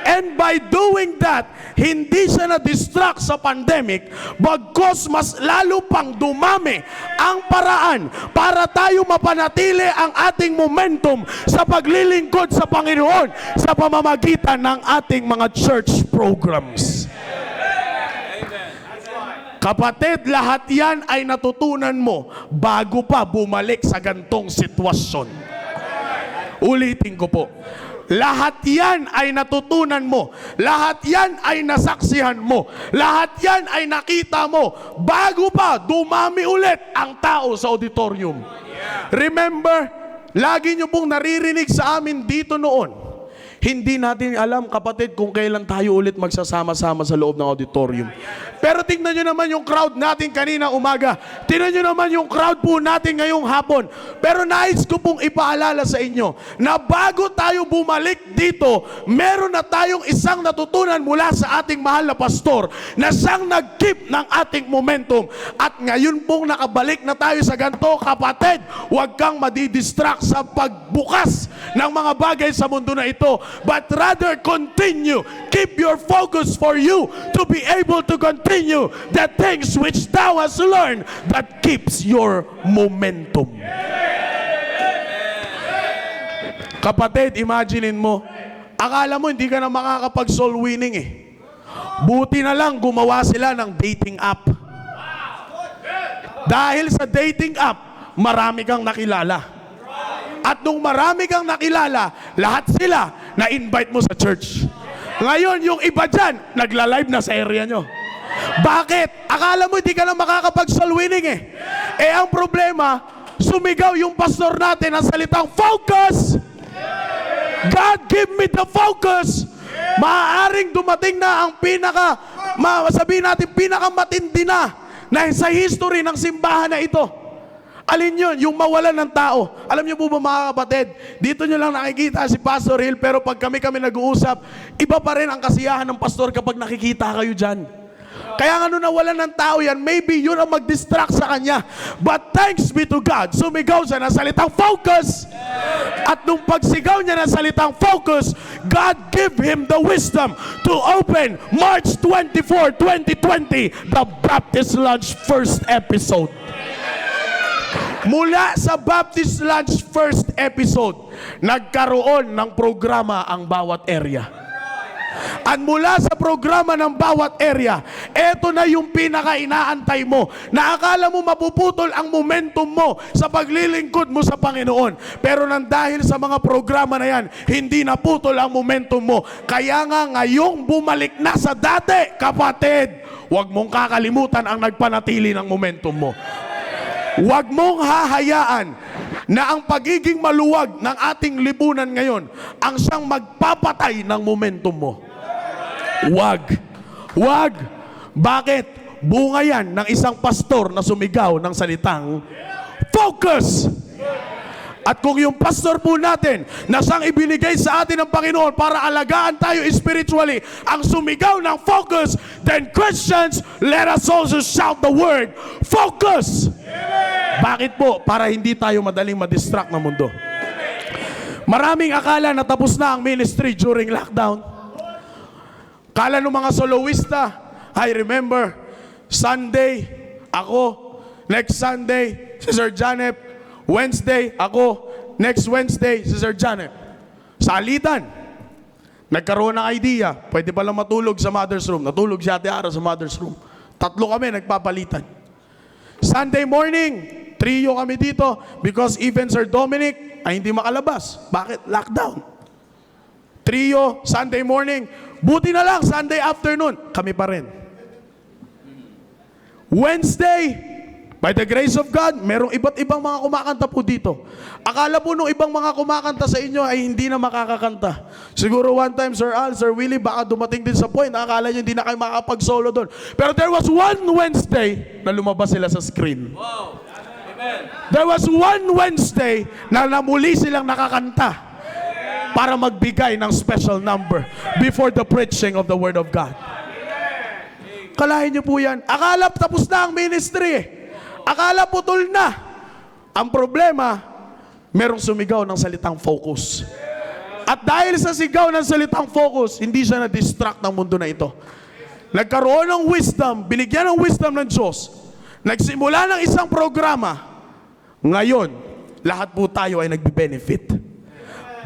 And by doing that, hindi siya na-distract sa pandemic, bagkus mas lalo pang dumami ang paraan para tayo mapanatili ang ating momentum sa paglilingkod sa Panginoon sa pamamagitan ng ating mga church programs. Kapatid, lahat yan ay natutunan mo bago pa bumalik sa gantong sitwasyon. Ulitin ko po. Lahat yan ay natutunan mo. Lahat yan ay nasaksihan mo. Lahat yan ay nakita mo bago pa dumami ulit ang tao sa auditorium. Remember, lagi nyo pong naririnig sa amin dito noon. Hindi natin alam, kapatid, kung kailan tayo ulit magsasama-sama sa loob ng auditorium. Pero tingnan nyo naman yung crowd natin kanina umaga. Tingnan nyo naman yung crowd po natin ngayong hapon. Pero nais ko pong ipaalala sa inyo na bago tayo bumalik dito, meron na tayong isang natutunan mula sa ating mahal na pastor na siyang nag-keep ng ating momentum. At ngayon pong nakabalik na tayo sa ganito, kapatid, huwag kang madidistract sa pagbukas ng mga bagay sa mundo na ito. But rather continue. Keep your focus for you to be able to continue the things which thou hast learned that keeps your momentum. Kapatid, imaginein mo, akala mo hindi ka na makakapag-soul winning eh. Buti na lang gumawa sila ng dating app. Dahil sa dating app, marami kang nakilala. At nung marami kang nakilala, lahat sila na-invite mo sa church. Ngayon, yung iba dyan, nagla-live na sa area nyo. Bakit? Akala mo hindi ka na makakapag-soul winning eh. Eh ang problema, sumigaw yung pastor natin ang salitang focus! God give me the focus! Maaaring dumating na ang sabihin natin, pinakamatindi na sa history ng simbahan na ito. Alin yun? Yung mawalan ng tao. Alam niyo po ba mga kapatid, dito nyo lang nakikita si Pastor Hill, pero pag kami nag-uusap, iba pa rin ang kasiyahan ng pastor kapag nakikita kayo dyan. Kaya nga nung nawalan ng tao yan, maybe yun ang mag-distract sa kanya. But thanks be to God, sumigaw siya ng salitang focus. At nung pagsigaw niya ng salitang focus, God gave him the wisdom to open March 24, 2020, the Baptist Lunch first episode. Mula sa Baptist Lunch first episode, nagkaroon ng programa ang bawat area. At mula sa programa ng bawat area, eto na yung pinaka-inaantay mo, na akala mo mapuputol ang momentum mo sa paglilingkod mo sa Panginoon. Pero nang dahil sa mga programa na yan, hindi naputol ang momentum mo. Kaya nga ngayong bumalik na sa dati, kapatid, huwag mong kakalimutan ang nagpanatili ng momentum mo. Huwag mong hahayaan na ang pagiging maluwag ng ating lipunan ngayon ang siyang magpapatay ng momentum mo. Huwag. Huwag. Bakit? Bunga yan ng isang pastor na sumigaw ng salitang focus. At kung yung pastor po natin na siyang ibinigay sa atin ng Panginoon para alagaan tayo spiritually ang sumigaw ng focus, then Christians, let us also shout the word, focus! Bakit po? Para hindi tayo madaling madistract ng mundo. Maraming akala na tapos na ang ministry during lockdown. Kala ng mga soloista, I remember, Sunday, ako. Next Sunday, si Sir Janep. Wednesday, ako. Next Wednesday, si Sir Janep. Salitan. Nagkaroon ng idea, pwede palang matulog sa mother's room. Natulog si Ate Ara sa mother's room. 3 kami, nagpapalitan. Sunday morning, trio kami dito because even Sir Dominic ay hindi makalabas. Bakit? Lockdown. Trio, Sunday morning. Buti na lang, Sunday afternoon, kami pa rin. Wednesday, by the grace of God, merong iba't ibang mga kumakanta po dito. Akala po nung ibang mga kumakanta sa inyo ay hindi na makakakanta. Siguro one time, Sir Al, Sir Willie, baka dumating din sa point, akala nyo hindi na kayo makakapag-solo doon. Pero there was one Wednesday na lumabas sila sa screen. Wow. Amen. There was one Wednesday na namuli silang nakakanta para magbigay ng special number before the preaching of the Word of God. Kalahin niyo po yan. Akala tapos na ang ministry eh. Akala putol na. Ang problema, merong sumigaw ng salitang focus. At dahil sa sigaw ng salitang focus, hindi siya na-distract ng mundo na ito. Nagkaroon ng wisdom, binigyan ng wisdom ng Diyos. Nagsimula ng isang programa. Ngayon, lahat po tayo ay nagbe-benefit.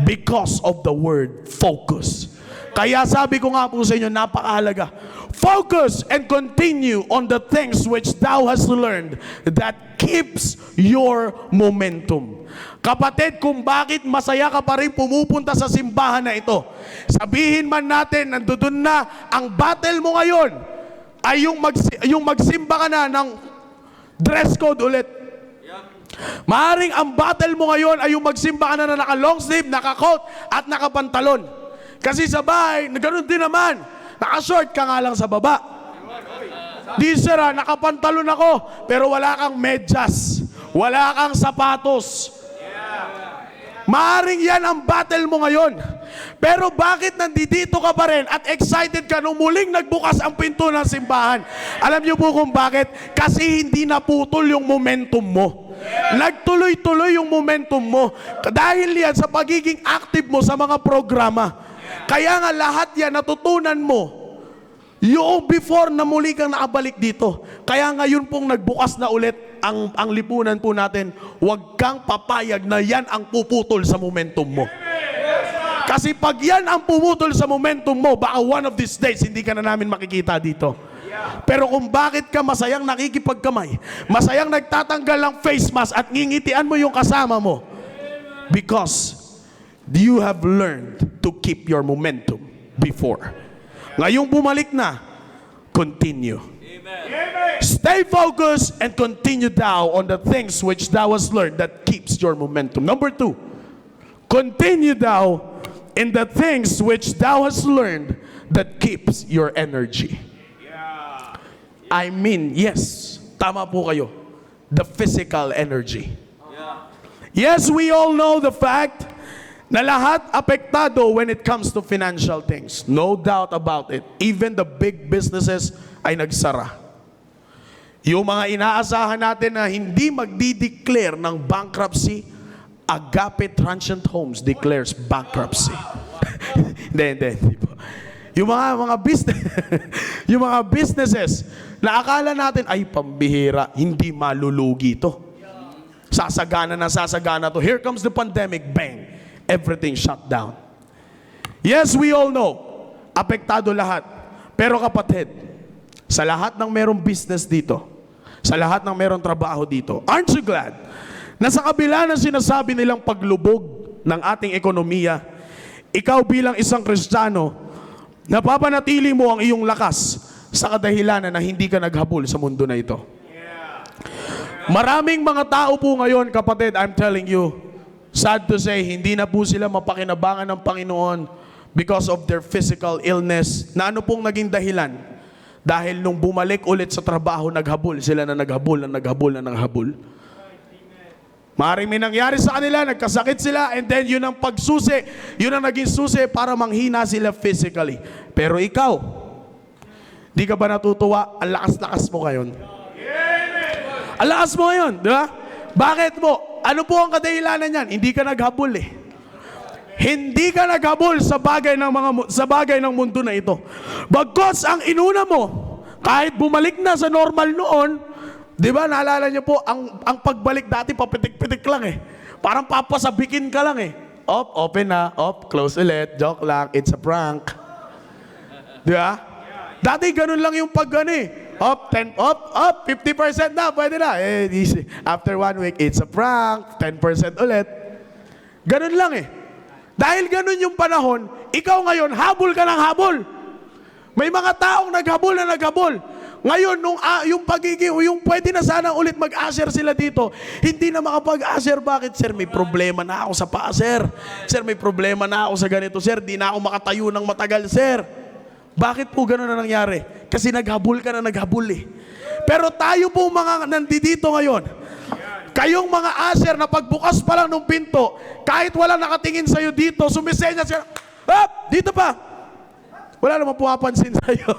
Because of the word focus. Kaya sabi ko nga po sa inyo, napakahalaga. Focus and continue on the things which thou hast learned that keeps your momentum. Kapatid, kung bakit masaya ka pa rin pumupunta sa simbahan na ito, sabihin man natin, nandoon na ang battle mo ngayon ay yung magsimba ka na ng dress code ulit. Maaring ang battle mo ngayon ay yung magsimba ka na naka-long sleeve, naka-coat at naka-pantalon. Kasi sa bahay, ganoon din naman. Naka-short ka nga lang sa baba. Di sir, nakapantalon ako, pero wala kang medyas. Wala kang sapatos. Maaring yan ang battle mo ngayon. Pero bakit nandito ka pa rin at excited ka nung muling nagbukas ang pinto ng simbahan? Alam niyo po kung bakit? Kasi hindi naputol yung momentum mo. Nagtuloy-tuloy yung momentum mo. Dahil yan sa pagiging active mo sa mga programa. Kaya nga lahat yan natutunan mo yung before na muli kang nakabalik dito. Kaya ngayon pong nagbukas na ulit ang lipunan po natin, huwag kang papayag na yan ang puputol sa momentum mo. Kasi pag yan ang pumutol sa momentum mo, baka one of these days hindi ka na namin makikita dito. Pero kung bakit ka masayang nakikipagkamay, masayang nagtatanggal ng face mask at ngingitian mo yung kasama mo, because you have learned to keep your momentum before. Ngayong bumalik na, continue. Amen. Stay focused and continue thou on the things which thou hast learned that keeps your momentum. Number 2, continue thou in the things which thou hast learned that keeps your energy. I mean, yes, tama po kayo. The physical energy. Yes, we all know the fact na lahat apektado when it comes to financial things. No doubt about it. Even the big businesses ay nagsara. Yung mga inaasahan natin na hindi magdi-declare ng bankruptcy, Agape Transient Homes declares bankruptcy. Hindi po. Yung mga business, yung mga businesses na akala natin ay pambihira, hindi malulugi to. Sasagana to. Here comes the pandemic, bang. Everything shut down. Yes, we all know, apektado lahat. Pero kapatid, sa lahat ng merong business dito, sa lahat ng merong trabaho dito, aren't you glad na sa kabila ng sinasabi nilang paglubog ng ating ekonomiya, ikaw bilang isang Kristiyano, napapanatili mo ang iyong lakas sa kadahilanan na hindi ka naghabol sa mundo na ito. Maraming mga tao po ngayon, kapatid, I'm telling you, sad to say, hindi na po sila mapakinabangan ng Panginoon because of their physical illness. Na ano pong naging dahilan? Dahil nung bumalik ulit sa trabaho, naghabol sila na naghabol. Maaaring may nangyari sa kanila, nagkasakit sila, and then yun ang pagsusi, yun ang naging susi para manghina sila physically. Pero ikaw, di ka ba natutuwa? Ang lakas-lakas mo ngayon. Ang lakas mo ngayon, di ba? Bakit mo? Ano po ang kadahilanan yan? Hindi ka naghabol eh. Hindi ka naghabol sa bagay ng mundo na ito. Bagkus ang inuna mo, kahit bumalik na sa normal noon, di ba, naalala niyo po, ang pagbalik dati, papitik-pitik lang eh. Parang papasabikin ka lang eh. Open na, close ulit, joke lang, it's a prank. Di ba? Dati ganun lang yung pag eh. 50% na, pwede na. After 1 week, it's a prank, 10% ulit. Ganun lang eh. Dahil ganun yung panahon, ikaw ngayon, habol ka ng habol. May mga taong naghabol na naghabol. Ngayon, yung pwede na sana ulit mag-usher sila dito, hindi na makapag-usher. Bakit? Sir, may problema na ako sa paa, sir. Sir, may problema na ako sa ganito, sir. Di na ako makatayo ng matagal, sir. Bakit po gano'n na nangyari? Kasi naghabol ka na naghabol eh. Pero tayo po mga nandito ngayon, kayong mga usher na pagbukas pa lang ng pinto, kahit wala nakatingin sa'yo dito, sumisenya siya, dito pa. Wala naman pumapansin sa'yo.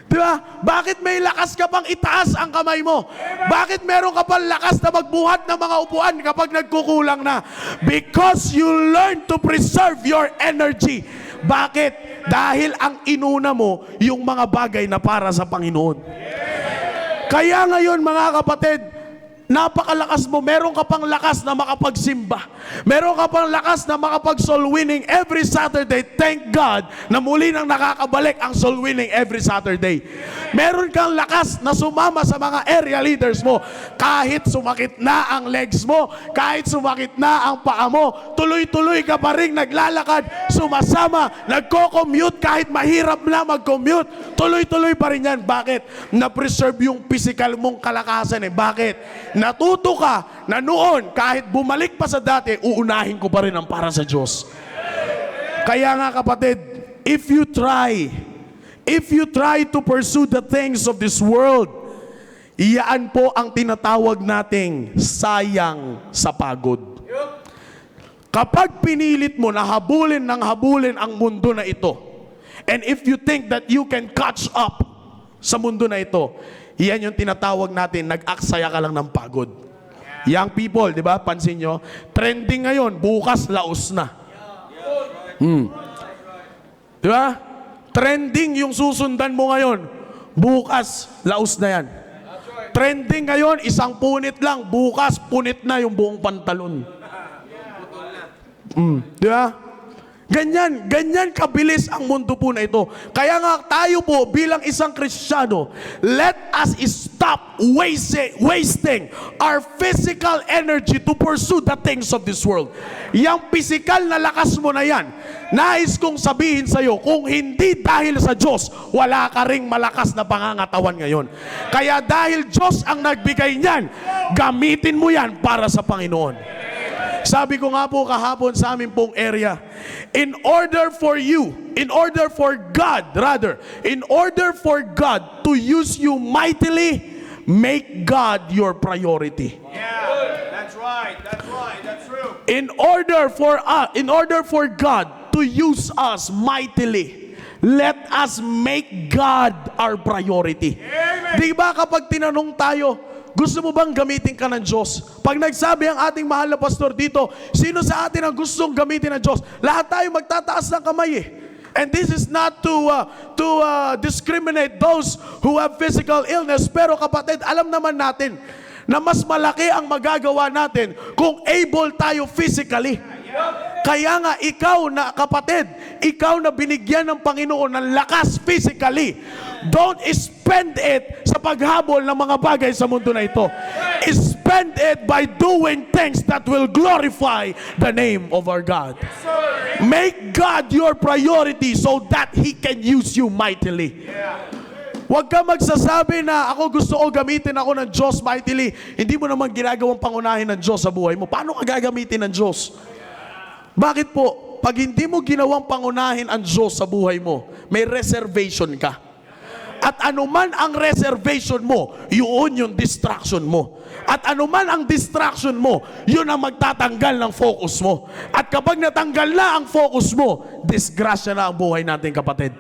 Di ba? Bakit may lakas ka pang itaas ang kamay mo? Bakit meron ka pang lakas na magbuhat ng mga upuan kapag nagkukulang na? Because you learn to preserve your energy. Bakit? Dahil ang inuna mo yung mga bagay na para sa Panginoon. Kaya ngayon mga kapatid, napakalakas mo. Meron ka pang lakas na makapagsimba. Meron ka pang lakas na makapag-soul winning every Saturday. Thank God na muli nang nakakabalik ang soul winning every Saturday. Meron kang lakas na sumama sa mga area leaders mo. Kahit sumakit na ang legs mo, kahit sumakit na ang paa mo, tuloy-tuloy ka pa rin naglalakad, sumasama, nagko-commute kahit mahirap na mag-commute. Tuloy-tuloy pa rin yan. Bakit? Na-preserve yung physical mong kalakasan eh. Bakit? Natuto ka na noon, kahit bumalik pa sa dati, uunahin ko pa rin ang para sa Diyos. Kaya nga kapatid, if you try to pursue the things of this world, iyaan po ang tinatawag nating sayang sa pagod. Kapag pinilit mo na habulin ng habulin ang mundo na ito, and if you think that you can catch up sa mundo na ito, iyan yung tinatawag natin, nag-aksaya ka lang ng pagod. Young people, di ba? Pansin nyo, trending ngayon, bukas laos na. Di ba? Trending yung susundan mo ngayon, bukas laos na yan. Trending ngayon, isang punit lang, bukas punit na yung buong pantalon. Di ba? Ganyan kabilis ang mundo po na ito. Kaya nga tayo po bilang isang Kristiyano, let us stop wasting our physical energy to pursue the things of this world. Yang physical na lakas mo na yan, nais kong sabihin sa'yo, kung hindi dahil sa Diyos, wala ka ring malakas na pangangatawan ngayon. Kaya dahil Diyos ang nagbigay niyan, gamitin mo yan para sa Panginoon. Sabi ko nga po kahapon sa aming pong area, in order for God to use you mightily, make God your priority. Yeah, that's right. That's true. In order for God to use us mightily, let us make God our priority. Amen. Di ba kapag tinanong tayo, gusto mo bang gamitin ka ng Diyos? Pag nagsabi ang ating mahal na pastor dito, sino sa atin ang gustong gamitin ng Diyos? Lahat tayo magtataas ng kamay eh. And this is not to discriminate those who have physical illness. Pero kapatid, alam naman natin na mas malaki ang magagawa natin kung able tayo physically. Kaya nga ikaw na kapatid, ikaw na binigyan ng Panginoon ng lakas physically, don't spend it sa paghabol ng mga bagay sa mundo na ito. Spend it by doing things that will glorify the name of our God. Make God your priority so that He can use you mightily. Huwag ka magsasabi na ako gusto ko gamitin ako ng Diyos mightily. Hindi mo naman ginagawang pangunahin ng Diyos sa buhay mo. Paano ka gagamitin ng Diyos? Bakit po? Pag hindi mo ginawang pangunahin ang Diyos sa buhay mo, may reservation ka. At anuman ang reservation mo, yun yung distraction mo. At anuman ang distraction mo, yun ang magtatanggal ng focus mo. At kapag natanggal na ang focus mo, disgrasya na ang buhay natin, kapatid.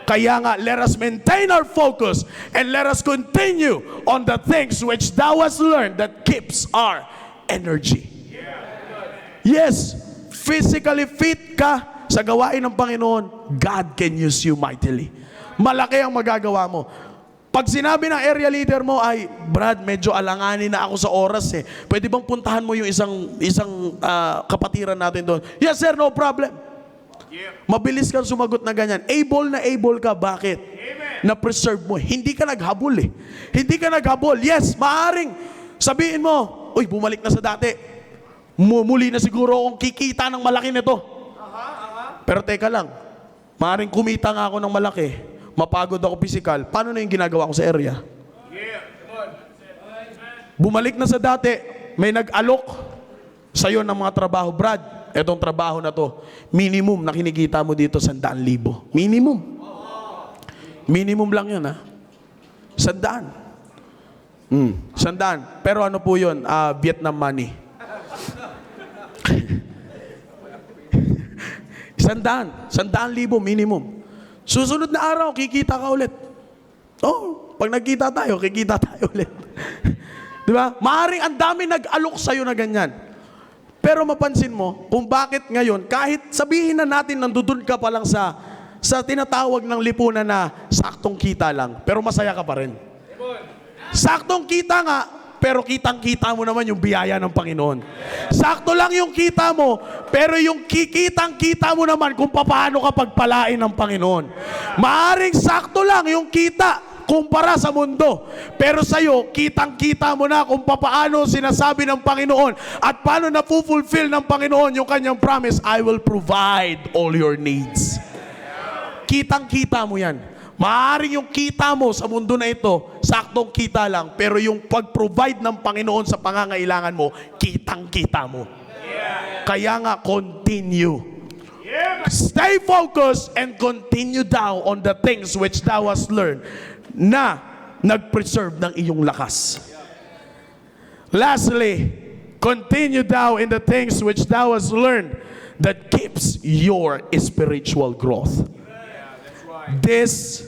Kaya nga, let us maintain our focus and let us continue on the things which thou hast learned that keeps our energy. Yes, physically fit ka sa gawain ng Panginoon, God can use you mightily. Malaki ang magagawa mo. Pag sinabi ng area leader mo ay, Brad, medyo alanganin na ako sa oras eh. Pwede bang puntahan mo yung isang kapatiran natin doon? Yes sir, no problem. Mabilis kang sumagot na ganyan. Able na able ka. Bakit? Na-preserve mo. Hindi ka naghabol eh. Hindi ka naghabol. Yes, maaring sabihin mo, uy, bumalik na sa dati. Muli na siguro akong kikita ng malaki nito. Pero teka lang, maaring kumita nga ako ng malaki. Mapagod ako physical. Paano na yung ginagawa ko sa area? Bumalik na sa dati, may nag-alok sa'yo ng mga trabaho. Brad, etong trabaho na to, minimum na kinikita mo dito 100,000. Minimum. Minimum lang yun, ha? 100. 100. Pero ano po yun? Vietnam money. 100,000 minimum. Susunod na araw, kikita ka ulit. Oh, pag nagkita tayo, kikita tayo ulit. Di ba? Maaring ang dami nag-alok sa'yo na ganyan. Pero mapansin mo, kung bakit ngayon, kahit sabihin na natin nandudun ka pa lang sa tinatawag ng lipunan na saktong kita lang, pero masaya ka pa rin. Saktong kita nga, pero kitang-kita mo naman yung biyaya ng Panginoon. Sakto lang yung kita mo, pero yung kikitang-kita mo naman kung paano ka pagpalain ng Panginoon. Maaring sakto lang yung kita kumpara sa mundo, pero sa'yo, kitang-kita mo na kung paano sinasabi ng Panginoon at paano na-fulfill ng Panginoon yung kanyang promise, I will provide all your needs. Kitang-kita mo yan. Maaaring yung kita mo sa mundo na ito, saktong kita lang, pero yung pag-provide ng Panginoon sa pangangailangan mo, kitang-kita mo. Kaya nga, continue. Stay focused and continue thou on the things which thou hast learned na nag-preserve ng iyong lakas. Lastly, continue thou in the things which thou hast learned that keeps your spiritual growth. This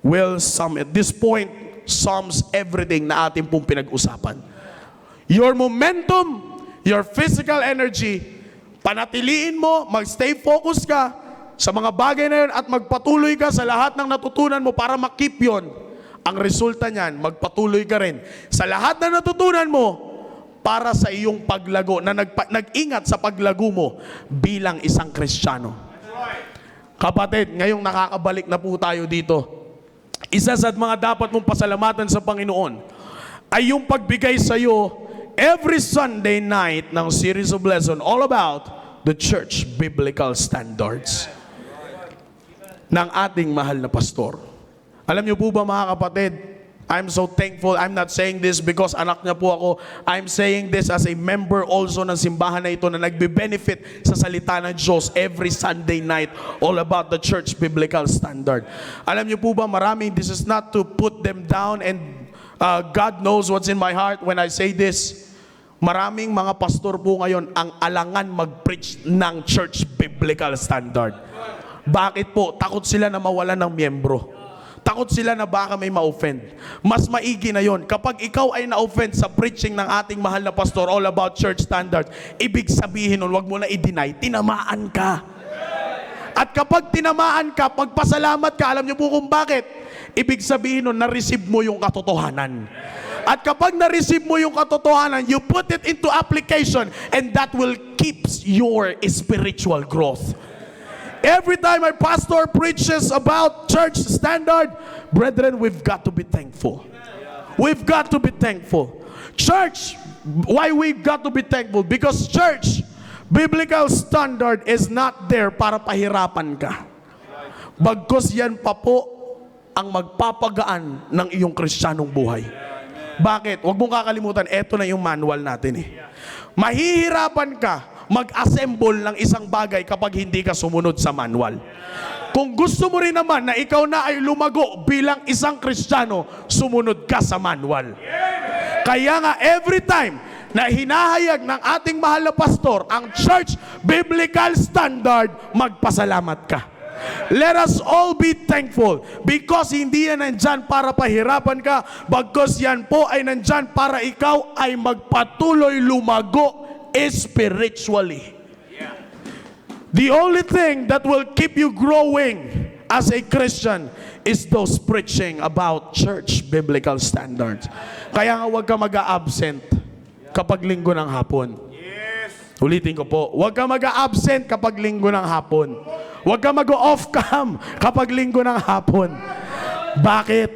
will sum at this point sums everything na ating pong pinag-usapan. Your momentum, your physical energy, panatiliin mo, mag-stay focused ka sa mga bagay na yun at magpatuloy ka sa lahat ng natutunan mo para makip yun. Ang resulta niyan, magpatuloy ka rin sa lahat na natutunan mo para sa iyong paglago, na nag-ingat sa paglago mo bilang isang Kristiyano. Kapatid, ngayong nakakabalik na po tayo dito, isa sa mga dapat mong pasalamatan sa Panginoon ay yung pagbigay sa iyo every Sunday night ng series of lesson all about the church biblical standards ng ating mahal na pastor. Alam niyo po ba mga kapatid, I'm so thankful. I'm not saying this because anak niya po ako. I'm saying this as a member also ng simbahan na ito na nagbe-benefit sa salita ng Diyos every Sunday night all about the church biblical standard. Alam niyo po ba maraming, this is not to put them down and God knows what's in my heart when I say this. Maraming mga pastor po ngayon ang alangan mag-preach ng church biblical standard. Bakit po? Takot sila na mawalan ng miyembro. Takot sila na baka may ma-offend. Mas maigi na yon. Kapag ikaw ay na-offend sa preaching ng ating mahal na pastor all about church standard, ibig sabihin nun, wag mo na i-deny, tinamaan ka. At kapag tinamaan ka, pagpasalamat ka, alam niyo po kung bakit? Ibig sabihin nun, na-receive mo yung katotohanan. At kapag na-receive mo yung katotohanan, you put it into application and that will keep your spiritual growth. Every time my pastor preaches about church standard, brethren, we've got to be thankful. We've got to be thankful. Church, why we've got to be thankful? Because church, biblical standard is not there para pahirapan ka. Bagkus yan pa po ang magpapagaan ng iyong Kristiyanong buhay. Bakit? Huwag mong kakalimutan, eto na yung manual natin eh. Mahihirapan ka mag-assemble ng isang bagay kapag hindi ka sumunod sa manual. Kung gusto mo rin naman na ikaw na ay lumago bilang isang Kristiyano, sumunod ka sa manual. Kaya nga every time na hinahayag ng ating mahal na pastor ang church biblical standard, magpasalamat ka. Let us all be thankful because hindi yan nandyan para pahirapan ka, bagkus yan po ay nandyan para ikaw ay magpatuloy lumago spiritually. The only thing that will keep you growing as a Christian is those preaching about church biblical standards. Kaya nga huwag ka mag-a-absent kapag linggo ng hapon. Ulitin ko po, huwag ka mag-a-absent kapag linggo ng hapon. Huwag ka mag-off cam kapag linggo ng hapon. Bakit?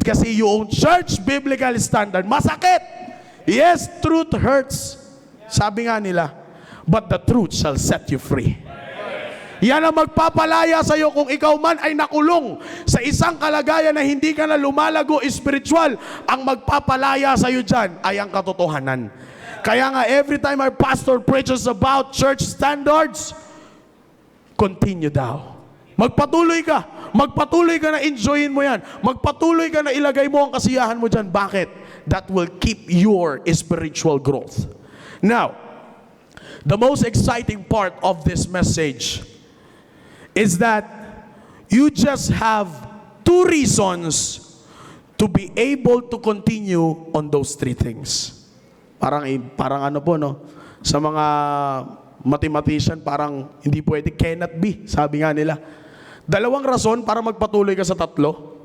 Kasi yung church biblical standard, masakit. Yes, truth hurts. Sabi nga nila, but the truth shall set you free. Yan ang magpapalaya sa iyo kung ikaw man ay nakulong sa isang kalagayan na hindi ka na lumalago spiritual. Ang magpapalaya sa iyo dyan ay ang katotohanan. Kaya nga every time our pastor preaches about church standards, continue daw. Magpatuloy ka na enjoyin mo yan. Magpatuloy ka na ilagay mo ang kasiyahan mo dyan. Bakit? That will keep your spiritual growth. Now, the most exciting part of this message is that you just have two reasons to be able to continue on those three things. Parang ano po, no? Sa mga mathematician, parang hindi pwede, cannot be. Sabi nga nila. Dalawang rason para magpatuloy ka sa tatlo.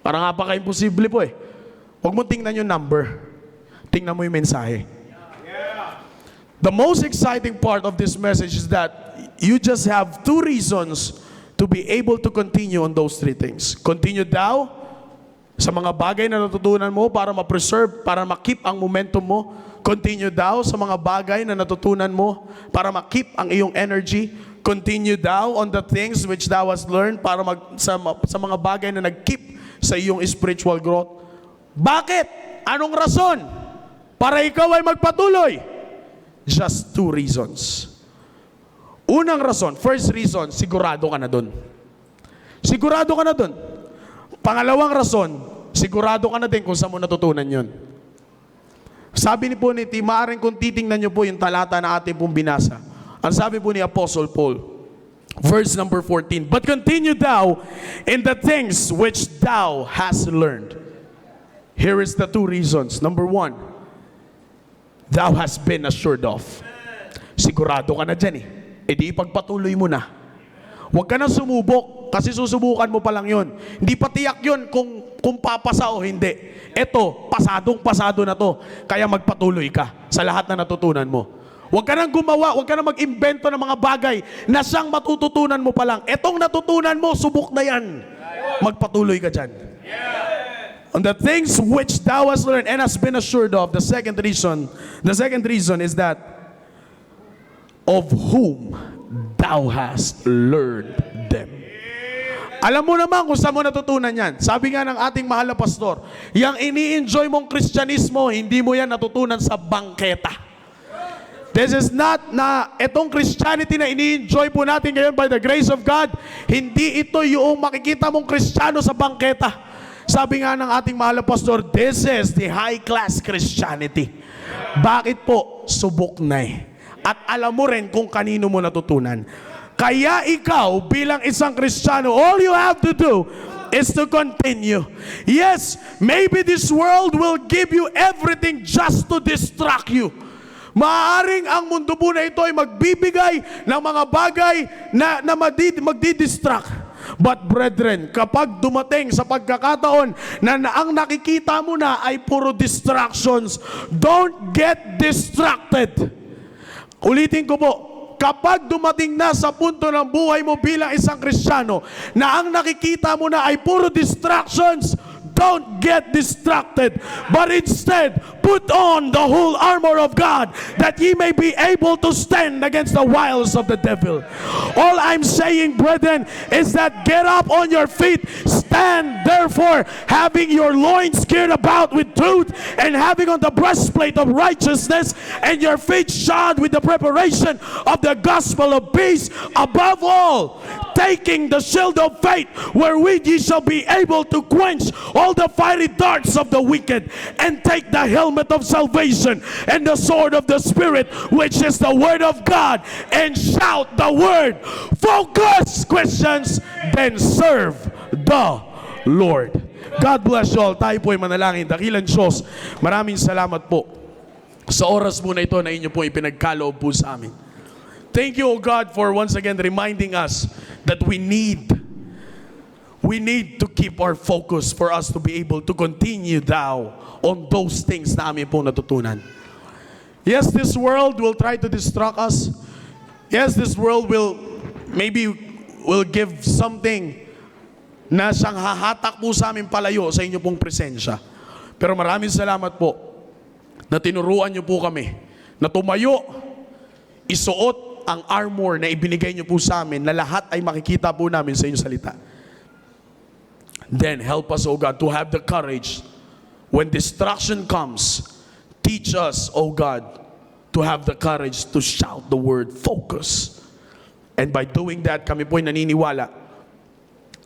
Parang napaka-imposible po eh. Huwag mo tingnan yung number. Tingnan mo yung mensahe. The most exciting part of this message is that you just have two reasons to be able to continue on those three things. Continue daw sa mga bagay na natutunan mo para ma-preserve, para ma-keep ang momentum mo. Continue daw sa mga bagay na natutunan mo para ma-keep ang iyong energy. Continue daw on the things which thou hast learned para sa mga bagay na nag-keep sa iyong spiritual growth. Bakit? Anong rason para ikaw ay magpatuloy? Just two reasons. Unang rason, first reason, sigurado ka na dun. Sigurado ka na dun. Pangalawang rason, sigurado ka na din kung saan mo natutunan yun. Sabi ni po ni T, maaaring kung titingnan nyo po yung talata na ating pong binasa. Ang sabi po ni Apostle Paul, verse number 14, but continue thou in the things which thou hast learned. Here is the two reasons. Number one, thou hast been assured of. Sigurado ka na dyan eh. E di ipagpatuloy mo na. Huwag ka na sumubok kasi susubukan mo pa lang yun. Hindi pa tiyak yun kung papasa o hindi. Eto, pasadong-pasado na to. Kaya magpatuloy ka sa lahat na natutunan mo. Huwag ka nang gumawa, huwag ka nang mag-imbento ng mga bagay na siyang matututunan mo pa lang. Etong natutunan mo, subok na yan. Magpatuloy ka dyan. On the things which thou hast learned and hast been assured of, the second reason is that of whom thou hast learned them. Alam mo naman kung saan mo natutunan yan. Sabi nga ng ating mahal na pastor, yung ini-enjoy mong Kristyanismo, hindi mo yan natutunan sa bangketa. This is not na itong Christianity na ini-enjoy po natin ngayon by the grace of God, hindi ito yung makikita mong Kristiyano sa bangketa. Sabi nga ng ating mahal na pastor, this is the high-class Christianity. Bakit po? Subok na eh. At alam mo rin kung kanino mo natutunan. Kaya ikaw bilang isang Kristiyano, all you have to do is to continue. Yes, maybe this world will give you everything just to distract you. Maaaring ang mundo po na ito ay magbibigay ng mga bagay na magdidistract. But brethren, kapag dumating sa pagkakataon na ang nakikita mo na ay puro distractions, don't get distracted. Ulitin ko po, kapag dumating na sa punto ng buhay mo bilang isang Kristiyano na ang nakikita mo na ay puro distractions, don't get distracted, but instead, put on the whole armor of God that ye may be able to stand against the wiles of the devil. All I'm saying, brethren, is that get up on your feet, stand therefore, having your loins girded about with truth, and having on the breastplate of righteousness, and your feet shod with the preparation of the gospel of peace. Above all, taking the shield of faith, wherewith ye shall be able to quench all the fiery darts of the wicked, and take the helmet of salvation and the sword of the Spirit, which is the word of God, and shout the word. Focus, Christians, then serve the Lord. God bless you all. Tayo po ay manalangin. Dakilang Diyos, maraming salamat po sa oras po na ito na inyo po ipinagkaloob po sa amin. Thank you, O God, for once again reminding us that we need to keep our focus for us to be able to continue thou on those things na amin pong natutunan. Yes, this world will try to distract us. Yes, this world will give something na siyang hahatak po sa amin palayo sa inyo pong presensya. Pero maraming salamat po na tinuruan niyo po kami na tumayo, isuot ang armor na ibinigay niyo po sa amin na lahat ay makikita po namin sa inyong salita. Then help us, O God, to have the courage when distraction comes. Teach us, O God, to have the courage to shout the word focus. And by doing that, kami po ay naniniwala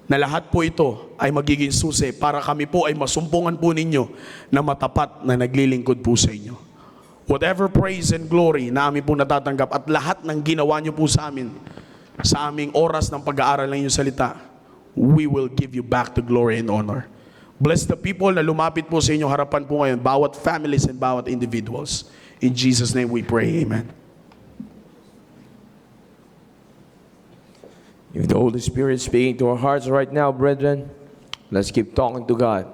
na lahat po ito ay magiging susi para kami po ay masumpungan po ninyo na matapat na naglilingkod po sa inyo. Whatever praise and glory na amin po natatanggap at lahat ng ginawa niyo po sa amin, sa aming oras ng pag-aaral ng inyong salita, we will give you back the glory and honor. Bless the people na lumapit po sa inyong harapan po ngayon, bawat families and bawat individuals. In Jesus' name we pray, amen. If the Holy Spirit is speaking to our hearts right now, brethren, let's keep talking to God.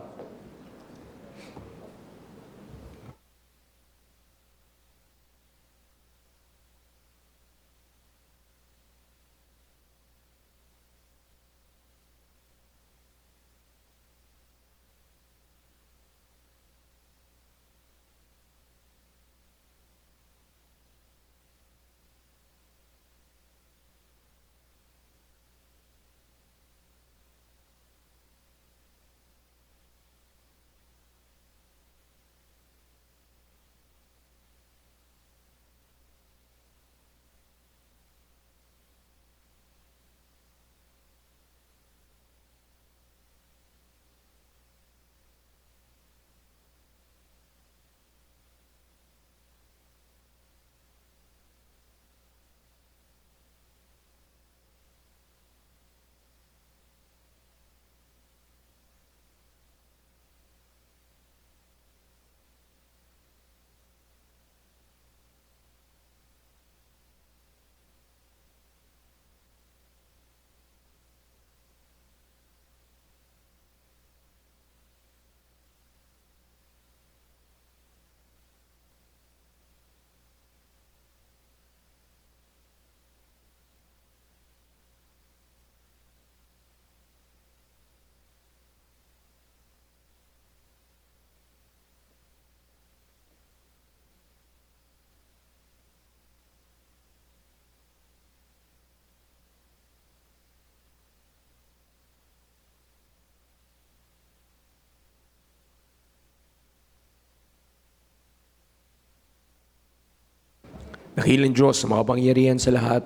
Dakilang Diyos, makapangyarihan sa lahat.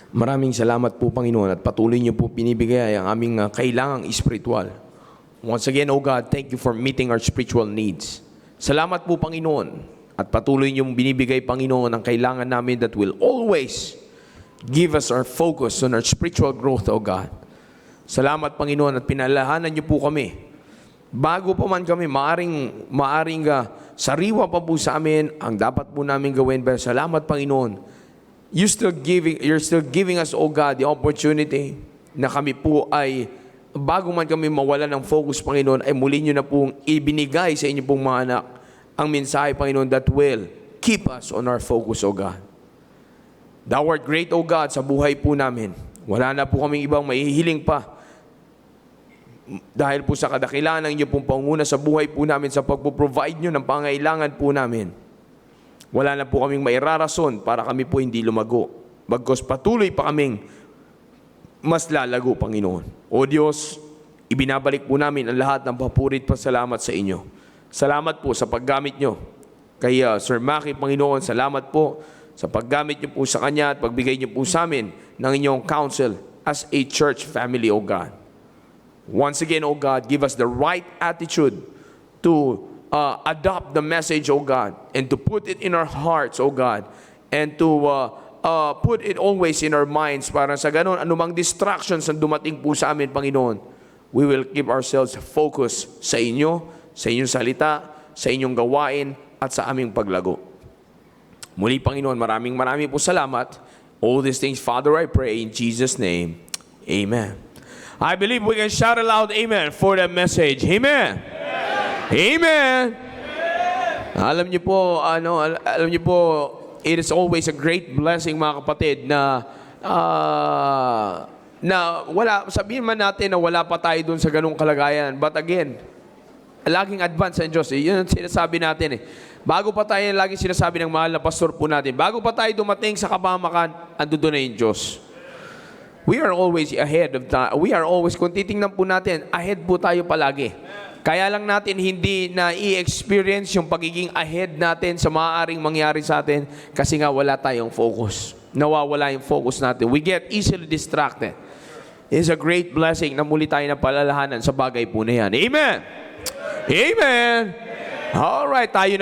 Maraming salamat po, Panginoon, at patuloy niyo po pinibigay ang aming kailangang espiritual. Once again, O God, thank you for meeting our spiritual needs. Salamat po, Panginoon, at patuloy niyong binibigay, Panginoon, ang kailangan namin that will always give us our focus on our spiritual growth, O God. Salamat, Panginoon, at pinalahanan niyo po kami. Bago pa man kami, maaring sariwa pa po sa amin ang dapat po namin gawin. Pero salamat, Panginoon. You're still giving us, O God, the opportunity na kami po ay, bago man kami mawala ng focus, Panginoon, ay muli nyo na pong ibinigay sa inyo pong mga anak ang mensahe, Panginoon, that will keep us on our focus, O God. Thou art great, O God, sa buhay po namin. Wala na po kaming ibang maihiling pa. Dahil po sa kadakilaan ng inyo pong panguna sa buhay po namin sa pagpo-provide nyo ng pangailangan po namin. Wala na po kaming mairarason para kami po hindi lumago. Bagkus patuloy pa kaming mas lalago, Panginoon. O Diyos, ibinabalik po namin ang lahat ng papurit pa salamat sa inyo. Salamat po sa paggamit nyo. Kay Sir Maki, Panginoon, salamat po sa paggamit nyo po sa Kanya at pagbigay nyo po sa amin ng inyong counsel as a church family, O God. Once again, O God, give us the right attitude to adopt the message, O God, and to put it in our hearts, O God, and to put it always in our minds para sa ganun, anumang distractions ang dumating po sa amin, Panginoon, we will keep ourselves focused sa inyo, sa inyong salita, sa inyong gawain, at sa aming paglago. Muli, Panginoon, maraming po salamat. All these things, Father, I pray in Jesus' name. Amen. I believe we can shout aloud amen for the message. Amen. Amen. Alam niyo po, it is always a great blessing, mga kapatid, na wala, sabihin man natin na wala pa tayo dun sa ganung kalagayan. But again, laging advance ang Diyos. Yun ang sinasabi natin eh. Bago pa tayo, laging sinasabi ng mahal na pastor po natin, bago pa tayo dumating sa kapamakan, ando doon na yung Diyos. We are always ahead of time. We are always, kung titingnan po natin, ahead po tayo palagi. Kaya lang natin hindi na i-experience yung pagiging ahead natin sa maaaring mangyari sa atin kasi nga wala tayong focus. Nawawala yung focus natin. We get easily distracted. It's a great blessing na muli tayo na palalahanan sa bagay po na yan. Amen! Amen! Alright, tayo na